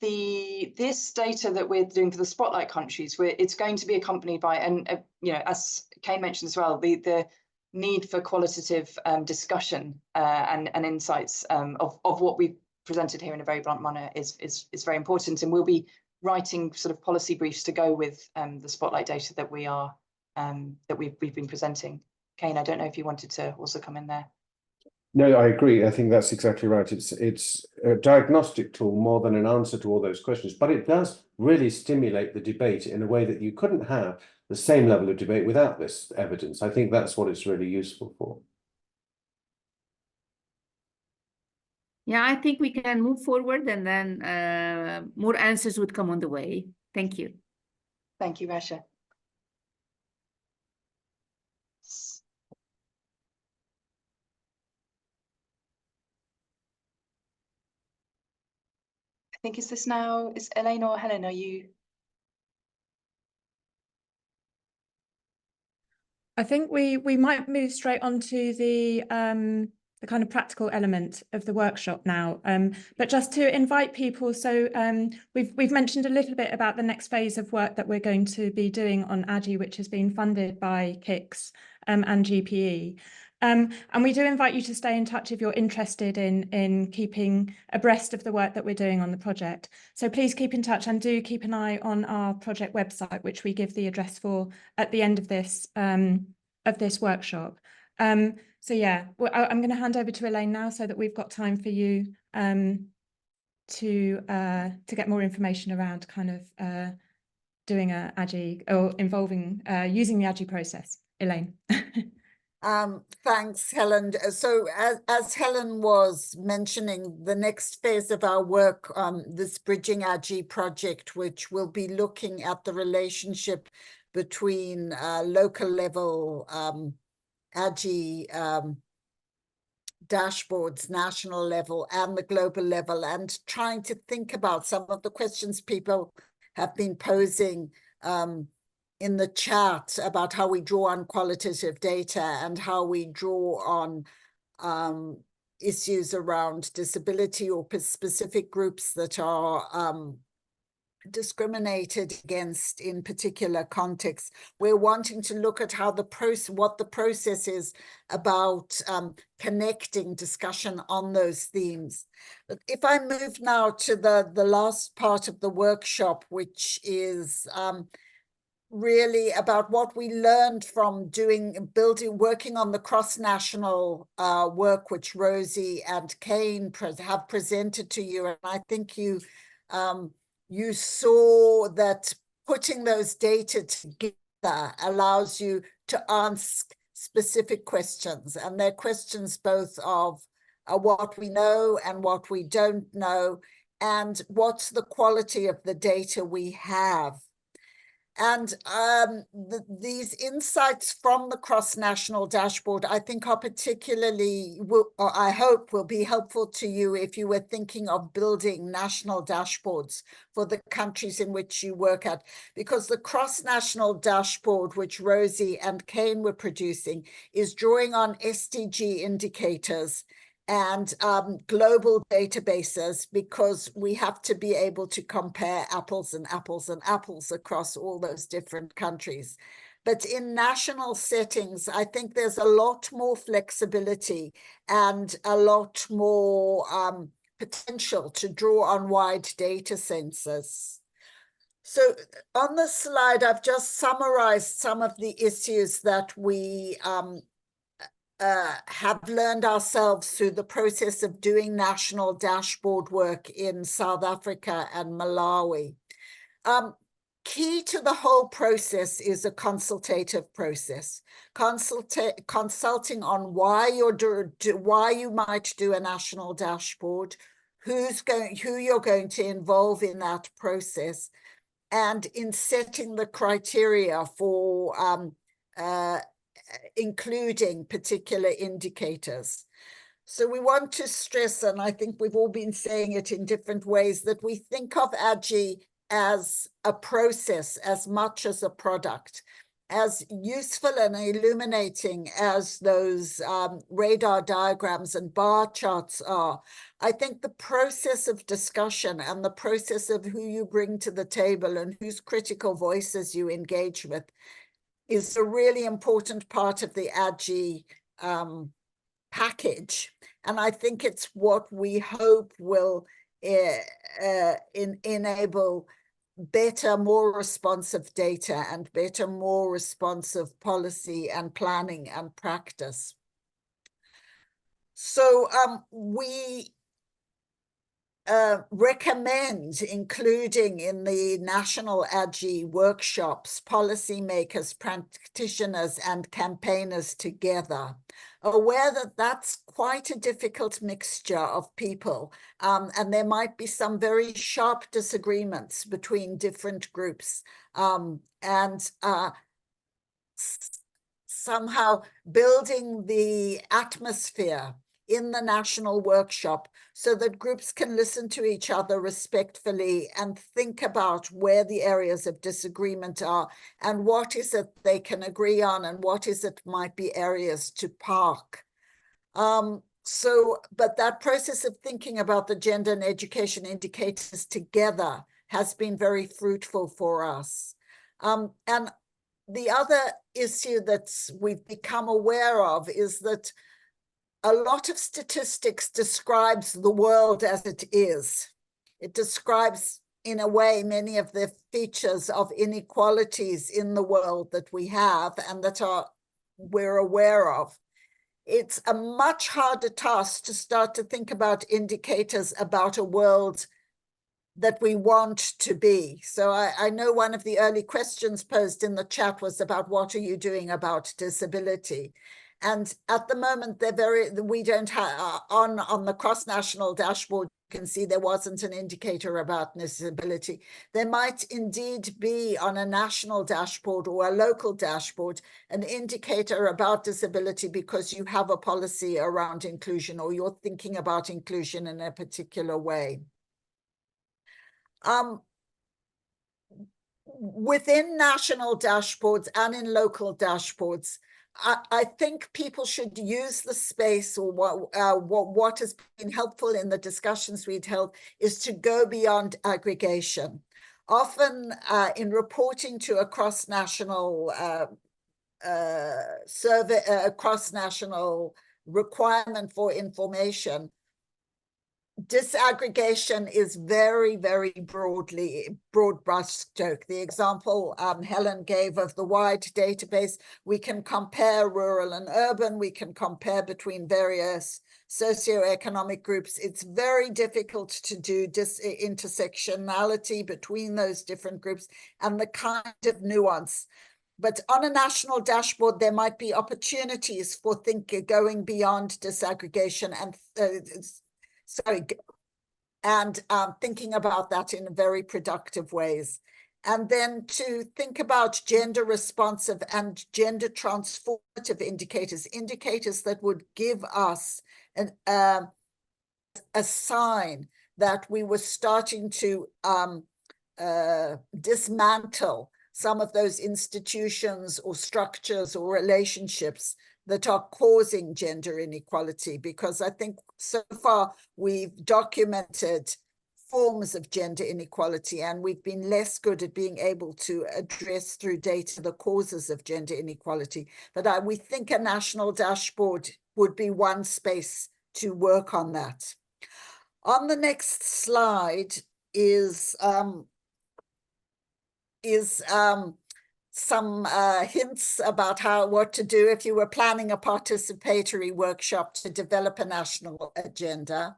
this data that we're doing for the spotlight countries, it's going to be accompanied by, and as Kay mentioned as well, the need for qualitative discussion and insights of what we've presented here in a very blunt manner is very important, and we'll be writing sort of policy briefs to go with the spotlight data that we've been presenting. Kane, I don't know if you wanted to also come in there. No, I agree. I think that's exactly right. It's a diagnostic tool more than an answer to all those questions, but it does really stimulate the debate in a way that you couldn't have the same level of debate without this evidence. I think that's what it's really useful for. Yeah, I think we can move forward, and then more answers would come on the way. Thank you. Thank you, Rasha. I think is Elaine or Helen, are you? I think we might move straight on to the kind of practical element of the workshop now. But just to invite people, so we've mentioned a little bit about the next phase of work that we're going to be doing on AGEE, which has been funded by KIX and GPE. And we do invite you to stay in touch if you're interested in keeping abreast of the work that we're doing on the project. So please keep in touch, and do keep an eye on our project website, which we give the address for at the end of this workshop. So yeah, I'm going to hand over to Elaine now so that we've got time for you to get more information around kind of doing a AGEE or involving using the AGEE process. Elaine. Thanks, Helen. So as Helen was mentioning, the next phase of our work, this Bridging AGEE project, which will be looking at the relationship between local level AGEE dashboards, national level and the global level, and trying to think about some of the questions people have been posing in the chat about how we draw on qualitative data and how we draw on issues around disability or specific groups that are discriminated against in particular contexts. We're wanting to look at how what the process is about connecting discussion on those themes. But if I move now to the last part of the workshop, which is really about what we learned from working on the cross-national work which Rosie and Kane have presented to you. And I think you saw that putting those data together allows you to ask specific questions, and they're questions both of what we know and what we don't know, and what's the quality of the data we have. And these insights from the cross-national dashboard, I think, are particularly, or I hope will be helpful to you if you were thinking of building national dashboards for the countries in which you work at, because the cross-national dashboard, which Rosie and Kane were producing, is drawing on SDG indicators and global databases, because we have to be able to compare apples and apples and apples across all those different countries. But in national settings, I think there's a lot more flexibility and a lot more potential to draw on wide data census. So on the slide, I've just summarized some of the issues that we have learned ourselves through the process of doing national dashboard work in South Africa and Malawi. Key to the whole process is a consultative process, consulting on why you might do a national dashboard, who you're going to involve in that process, and in setting the criteria for including particular indicators. So we want to stress, and I think we've all been saying it in different ways, that we think of AGEE as a process as much as a product. As useful and illuminating as those radar diagrams and bar charts are, I think the process of discussion and the process of who you bring to the table and whose critical voices you engage with is a really important part of the AGEE package. And I think it's what we hope will enable better, more responsive data and better, more responsive policy and planning and practice. So we recommend including in the national AGEE workshops policymakers, practitioners, and campaigners together, aware that that's quite a difficult mixture of people, and there might be some very sharp disagreements between different groups, and somehow building the atmosphere in the national workshop so that groups can listen to each other respectfully and think about where the areas of disagreement are and what is it they can agree on and what is it might be areas to park. But that process of thinking about the gender and education indicators together has been very fruitful for us. And the other issue that we've become aware of is that a lot of statistics describes the world as it is. It describes, in a way, many of the features of inequalities in the world that we have and that we're aware of. It's a much harder task to start to think about indicators about a world that we want to be. So I know one of the early questions posed in the chat was about what are you doing about disability? And at the moment, we don't have, on the cross-national dashboard, you can see there wasn't an indicator about disability. There might indeed be on a national dashboard or a local dashboard an indicator about disability because you have a policy around inclusion or you're thinking about inclusion in a particular way. Within national dashboards and in local dashboards, I think people should use the space, or what has been helpful in the discussions we'd held is to go beyond aggregation. Often in reporting to a cross-national survey, a cross-national requirement for information, disaggregation is very, very broad brushstroke. The example Helen gave of the wide database, we can compare rural and urban, we can compare between various socioeconomic groups. It's very difficult to do intersectionality between those different groups and the kind of nuance. But on a national dashboard, there might be opportunities for going beyond disaggregation and thinking about that in very productive ways. And then to think about gender responsive and gender transformative indicators, indicators that would give us a sign that we were starting to dismantle some of those institutions or structures or relationships that are causing gender inequality, because I think so far we've documented forms of gender inequality and we've been less good at being able to address through data the causes of gender inequality. But we think a national dashboard would be one space to work on that. On the next slide is some hints about what to do if you were planning a participatory workshop to develop a national agenda.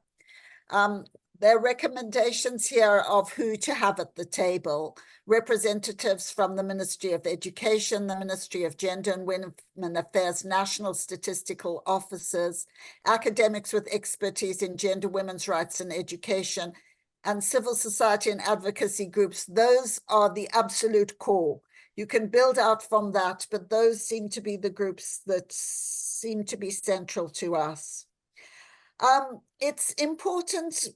There are recommendations here of who to have at the table: representatives from the Ministry of Education, the Ministry of Gender and Women Affairs, national statistical officers, academics with expertise in gender, women's rights and education, and civil society and advocacy groups. Those are the absolute core. You can build out from that, but those seem to be the groups that seem to be central to us. It's important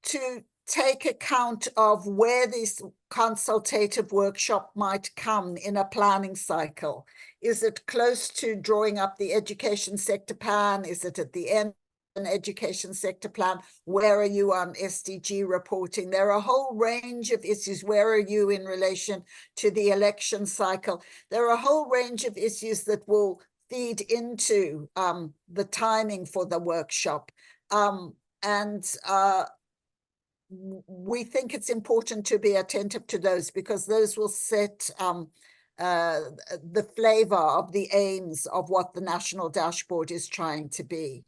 to take account of where this consultative workshop might come in a planning cycle. Is it close to drawing up the education sector plan? Is it at the end? An education sector plan? Where are you on SDG reporting? There are a whole range of issues. Where are you in relation to the election cycle? There are a whole range of issues that will feed into the timing for the workshop. We think it's important to be attentive to those, because those will set the flavor of the aims of what the national dashboard is trying to be.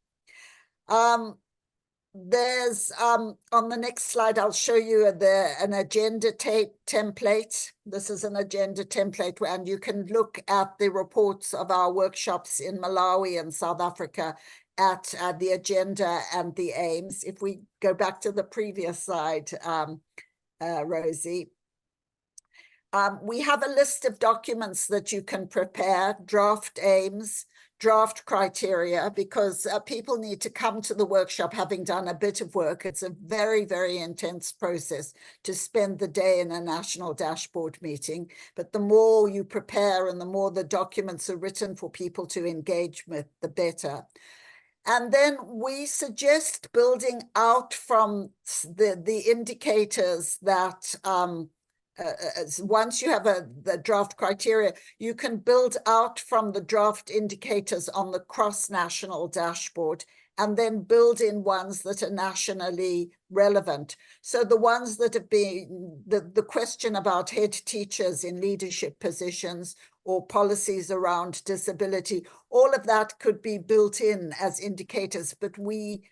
There's on the next slide, I'll show you an agenda template. This is an agenda template, and you can look at the reports of our workshops in Malawi and South Africa at the agenda and the aims. If we go back to the previous slide, Rosie. We have a list of documents that you can prepare: draft aims, draft criteria, because people need to come to the workshop having done a bit of work. It's a very, very intense process to spend the day in a national dashboard meeting. But the more you prepare and the more the documents are written for people to engage with, the better. And then we suggest building out from the indicators that once you have the draft criteria, you can build out from the draft indicators on the cross-national dashboard, and then build in ones that are nationally relevant. So the ones that have been, the question about head teachers in leadership positions or policies around disability, all of that could be built in as indicators, but we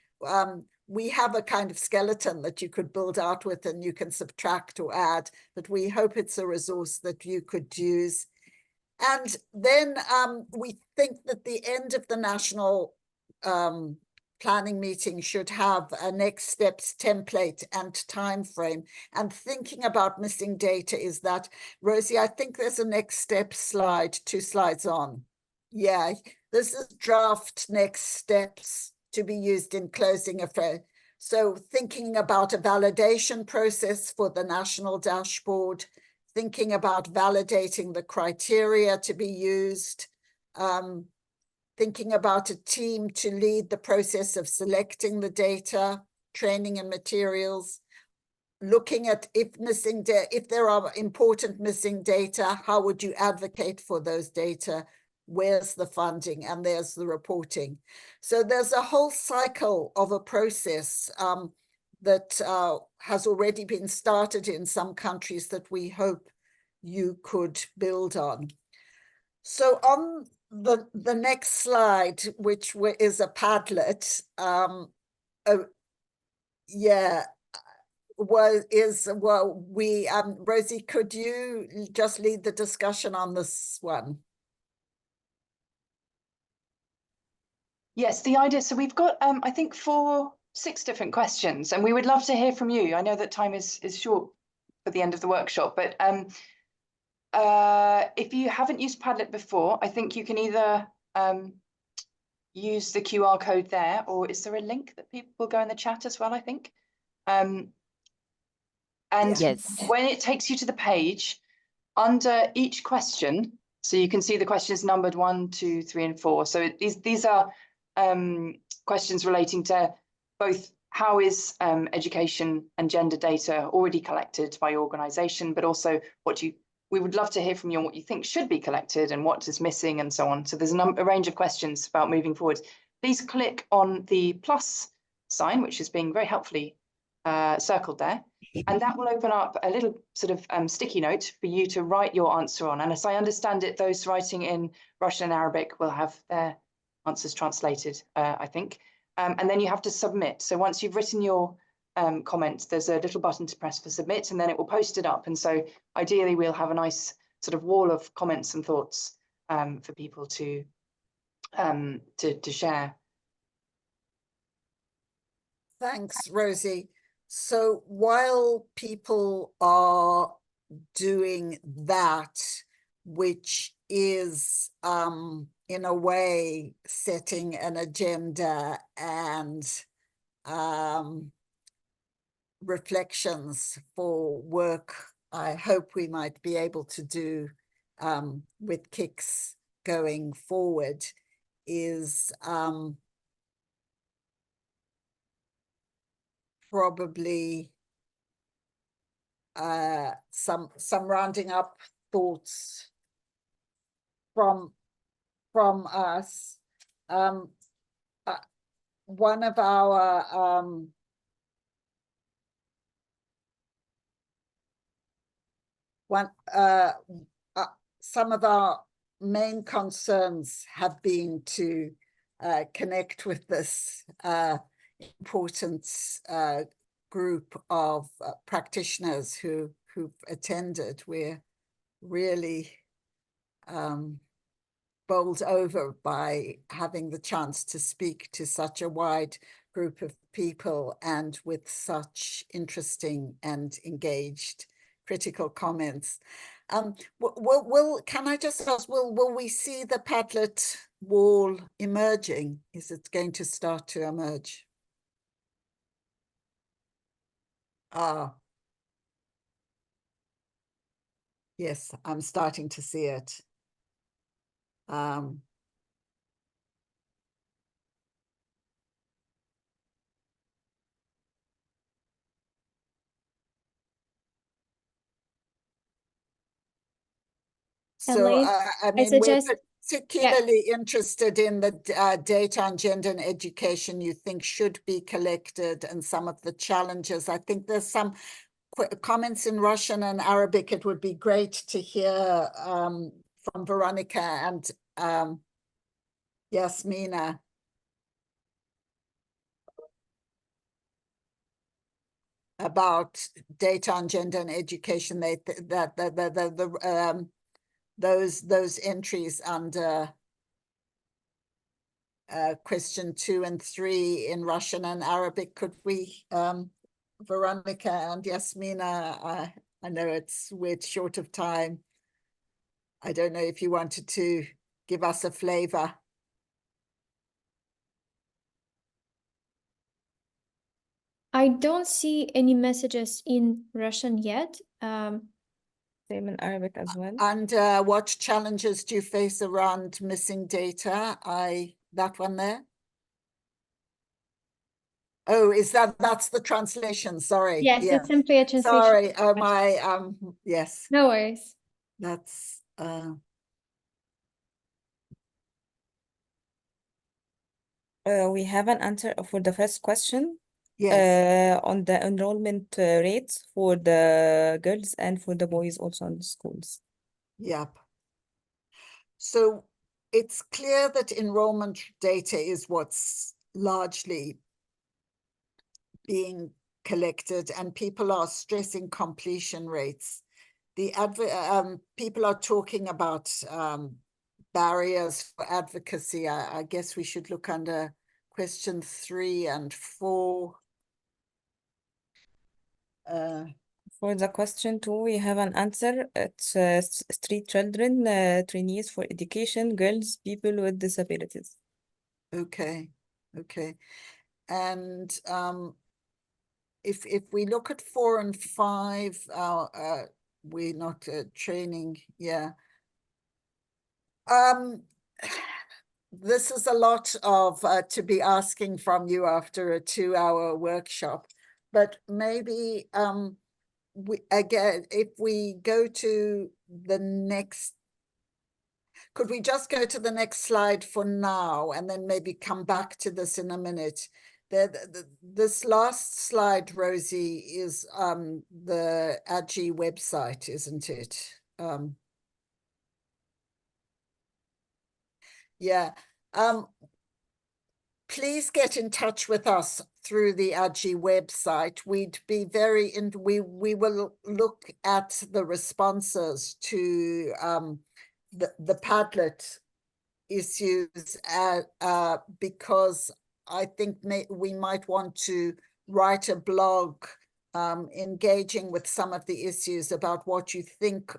have a kind of skeleton that you could build out with, and you can subtract or add, but we hope it's a resource that you could use. And then we think that the end of the national planning meeting should have a next steps template and time frame. And thinking about missing data is that, Rosie, I think there's a next step slide, 2 slides on. Yeah, this is draft next steps to be used in closing affair. So thinking about a validation process for the national dashboard, thinking about validating the criteria to be used, thinking about a team to lead the process of selecting the data, training and materials, looking at if there are important missing data, how would you advocate for those data? Where's the funding? And there's the reporting. So there's a whole cycle of a process that has already been started in some countries that we hope you could build on. So on the next slide, which is a Padlet, Rosie, could you just lead the discussion on this one? Yes, the idea, so we've got, I think 6 different questions, and we would love to hear from you. I know that time is short for the end of the workshop, but if you haven't used Padlet before, I think you can either use the QR code there, or is there a link that people will go in the chat as well, I think? And Yes. when it takes you to the page, under each question, so you can see the questions numbered 1, 2, 3, and 4. So these are questions relating to both how is education and gender data already collected by your organisation, but also we would love to hear from you on what you think should be collected and what is missing and so on. So there's a range of questions about moving forward. Please click on the plus sign, which is being very helpfully circled there. And that will open up a little sort of sticky note for you to write your answer on. And as I understand it, those writing in Russian and Arabic will have their answers translated, I think. And then you have to submit. So once you've written your comment, there's a little button to press for submit, and then it will post it up. And so ideally, we'll have a nice sort of wall of comments and thoughts for people to share. Thanks, Rosie. So while people are doing that, which is in a way setting an agenda and reflections for work I hope we might be able to do with KIX going forward, is probably some rounding up thoughts from us. One of our some of our main concerns have been to connect with this important group of practitioners who've attended. We're really bowled over by having the chance to speak to such a wide group of people and with such interesting and engaged critical comments. Can I just ask, will we see the Padlet wall emerging? Is it going to start to emerge? Yes, I'm starting to see it. So, I mean, suggest, we're particularly interested in the data on gender and education you think should be collected and some of the challenges. I think there's some comments in Russian and Arabic. It would be great to hear from Veronica and Yasmina. About data on gender and education, those entries under question 2 and 3 in Russian and Arabic. Could we, Veronica and Yasmina, I know we're short of time. I don't know if you wanted to give us a flavor. I don't see any messages in Russian yet. Same in Arabic as well. And what challenges do you face around missing data? That one there. Oh, that's the translation? Sorry. Yes, Yeah. it's simply a translation. Sorry. Oh, my, yes, No worries. that's, We have an answer for the first question yes. on the enrollment rates for the girls and for the boys also in the schools. Yep. So it's clear that enrollment data is what's largely being collected, and people are stressing completion rates. People are talking about barriers for advocacy. I guess we should look under question 3 and 4. For the question 2, we have an answer. It's street children, trainees for education, girls, people with disabilities. Okay, okay. And if we look at 4 and 5, we're not training, yeah. This is a lot of to be asking from you after a 2-hour workshop, but maybe again, if we go to the next, could we just go to the next slide for now and then maybe come back to this in a minute? This last slide, Rosie, is the AGEE website, isn't it? Yeah. Please get in touch with us through the AGEE website. We'd be we will look at the responses to the Padlet issues because I think we might want to write a blog engaging with some of the issues about what you think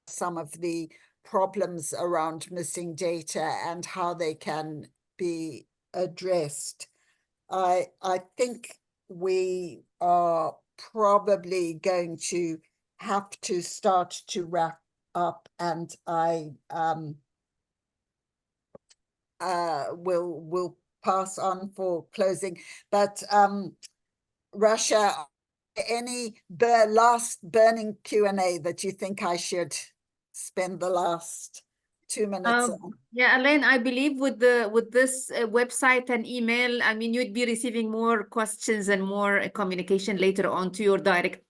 some of the problems around missing data and how they can be addressed. I think we are probably going to have to start to wrap up, and I will pass on for closing. But Russia, any last burning Q&A that you think I should spend the last 2 minutes on? Yeah, Elaine, I believe with this website and email, I mean, you'd be receiving more questions and more communication later on to your direct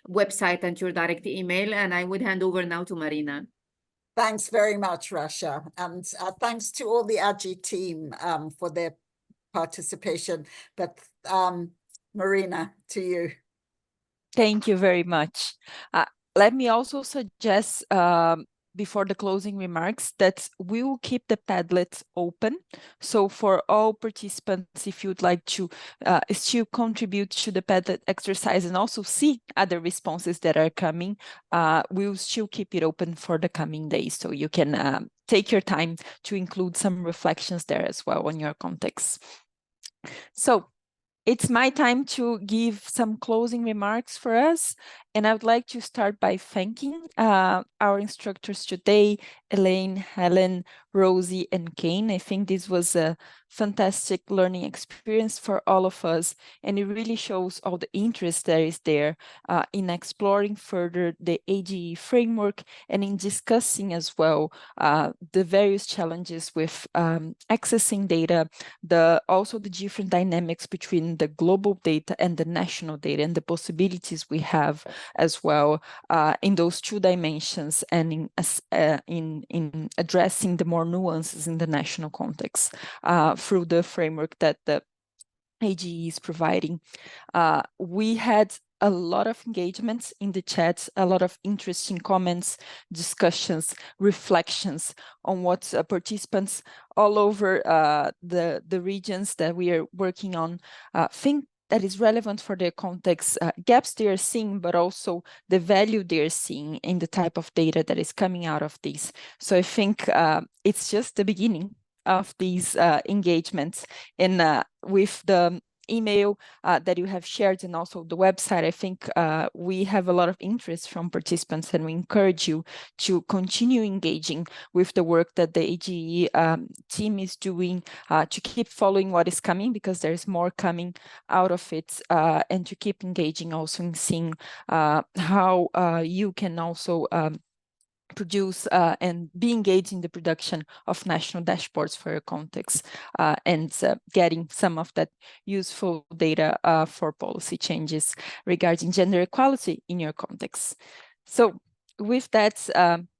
website and your direct email. And I would hand over now to Marina. Thanks very much, Russia. And thanks to all the AGEE team for their participation. But Marina, to you. Thank you very much. Let me also suggest before the closing remarks that we will keep the Padlet open. So for all participants, if you'd like to still contribute to the Padlet exercise and also see other responses that are coming, we'll still keep it open for the coming days. So you can take your time to include some reflections there as well on your context. So it's my time to give some closing remarks for us, and I would like to start by thanking our instructors today, Elaine, Helen, Rosie, and Kane. I think this was a fantastic learning experience for all of us, and it really shows all the interest that is there in exploring further the AGE framework and in discussing as well the various challenges with accessing data, also the different dynamics between the global data and the national data and the possibilities we have as well in those 2 dimensions and in addressing the more nuances in the national context through the framework that the AGE is providing. We had a lot of engagements in the chat, a lot of interesting comments, discussions, reflections on what participants all over the regions that we are working on think that is relevant for their context, gaps they are seeing, but also the value they are seeing in the type of data that is coming out of these. So I think it's just the beginning of these engagements, and with the email that you have shared and also the website. I think we have a lot of interest from participants, and we encourage you to continue engaging with the work that the AGE team is doing, to keep following what is coming, because there's more coming out of it, and to keep engaging also in seeing how you can also produce and be engaged in the production of national dashboards for your context, and getting some of that useful data for policy changes regarding gender equality in your context. So with that,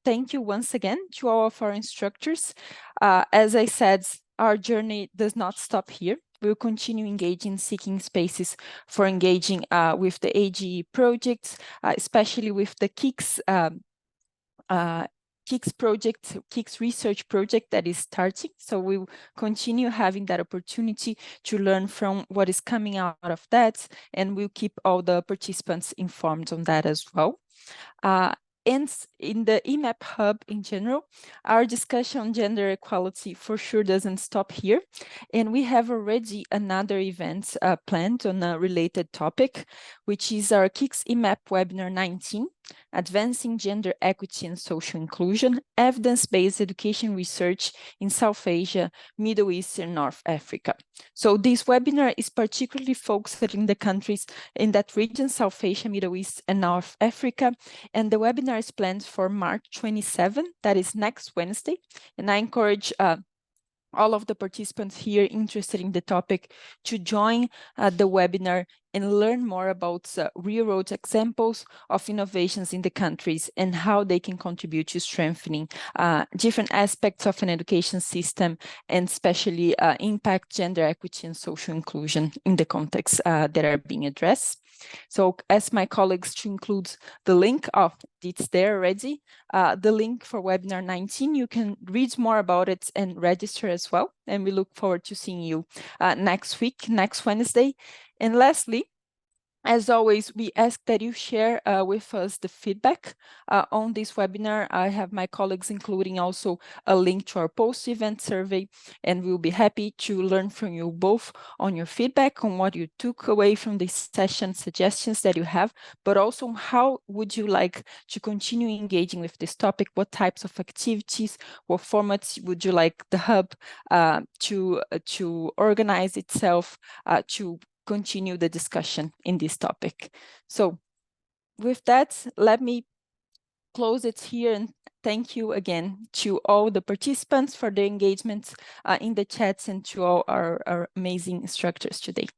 thank you once again to all of our instructors. As I said, our journey does not stop here. We'll continue engaging, seeking spaces for engaging with the AGE projects, especially with the KIX KIX research project that is starting. So we will continue having that opportunity to learn from what is coming out of that, and we'll keep all the participants informed on that as well. And in the EMAP Hub in general, our discussion on gender equality for sure doesn't stop here. And we have already another event planned on a related topic, which is our KIX EMAP Webinar 19, Advancing Gender Equity and Social Inclusion, Evidence-Based Education Research in South Asia, Middle East, and North Africa. So this webinar is particularly focused in the countries in that region, South Asia, Middle East, and North Africa. And the webinar is planned for March 27, that is next Wednesday. And I encourage all of the participants here interested in the topic to join the webinar and learn more about real-world examples of innovations in the countries and how they can contribute to strengthening different aspects of an education system, and especially impact gender equity and social inclusion in the contexts that are being addressed. So as my colleagues to include the link, it's there already, the link for webinar 19, you can read more about it and register as well. And we look forward to seeing you next week, next Wednesday. And lastly, as always, we ask that you share with us the feedback on this webinar. I have my colleagues including also a link to our post-event survey, and we'll be happy to learn from you both on your feedback, on what you took away from this session, suggestions that you have, but also how would you like to continue engaging with this topic, what types of activities, what formats would you like the hub to organize itself, to continue the discussion in this topic. So with that, let me close it here and thank you again to all the participants for their engagement in the chats, and to all our amazing instructors today.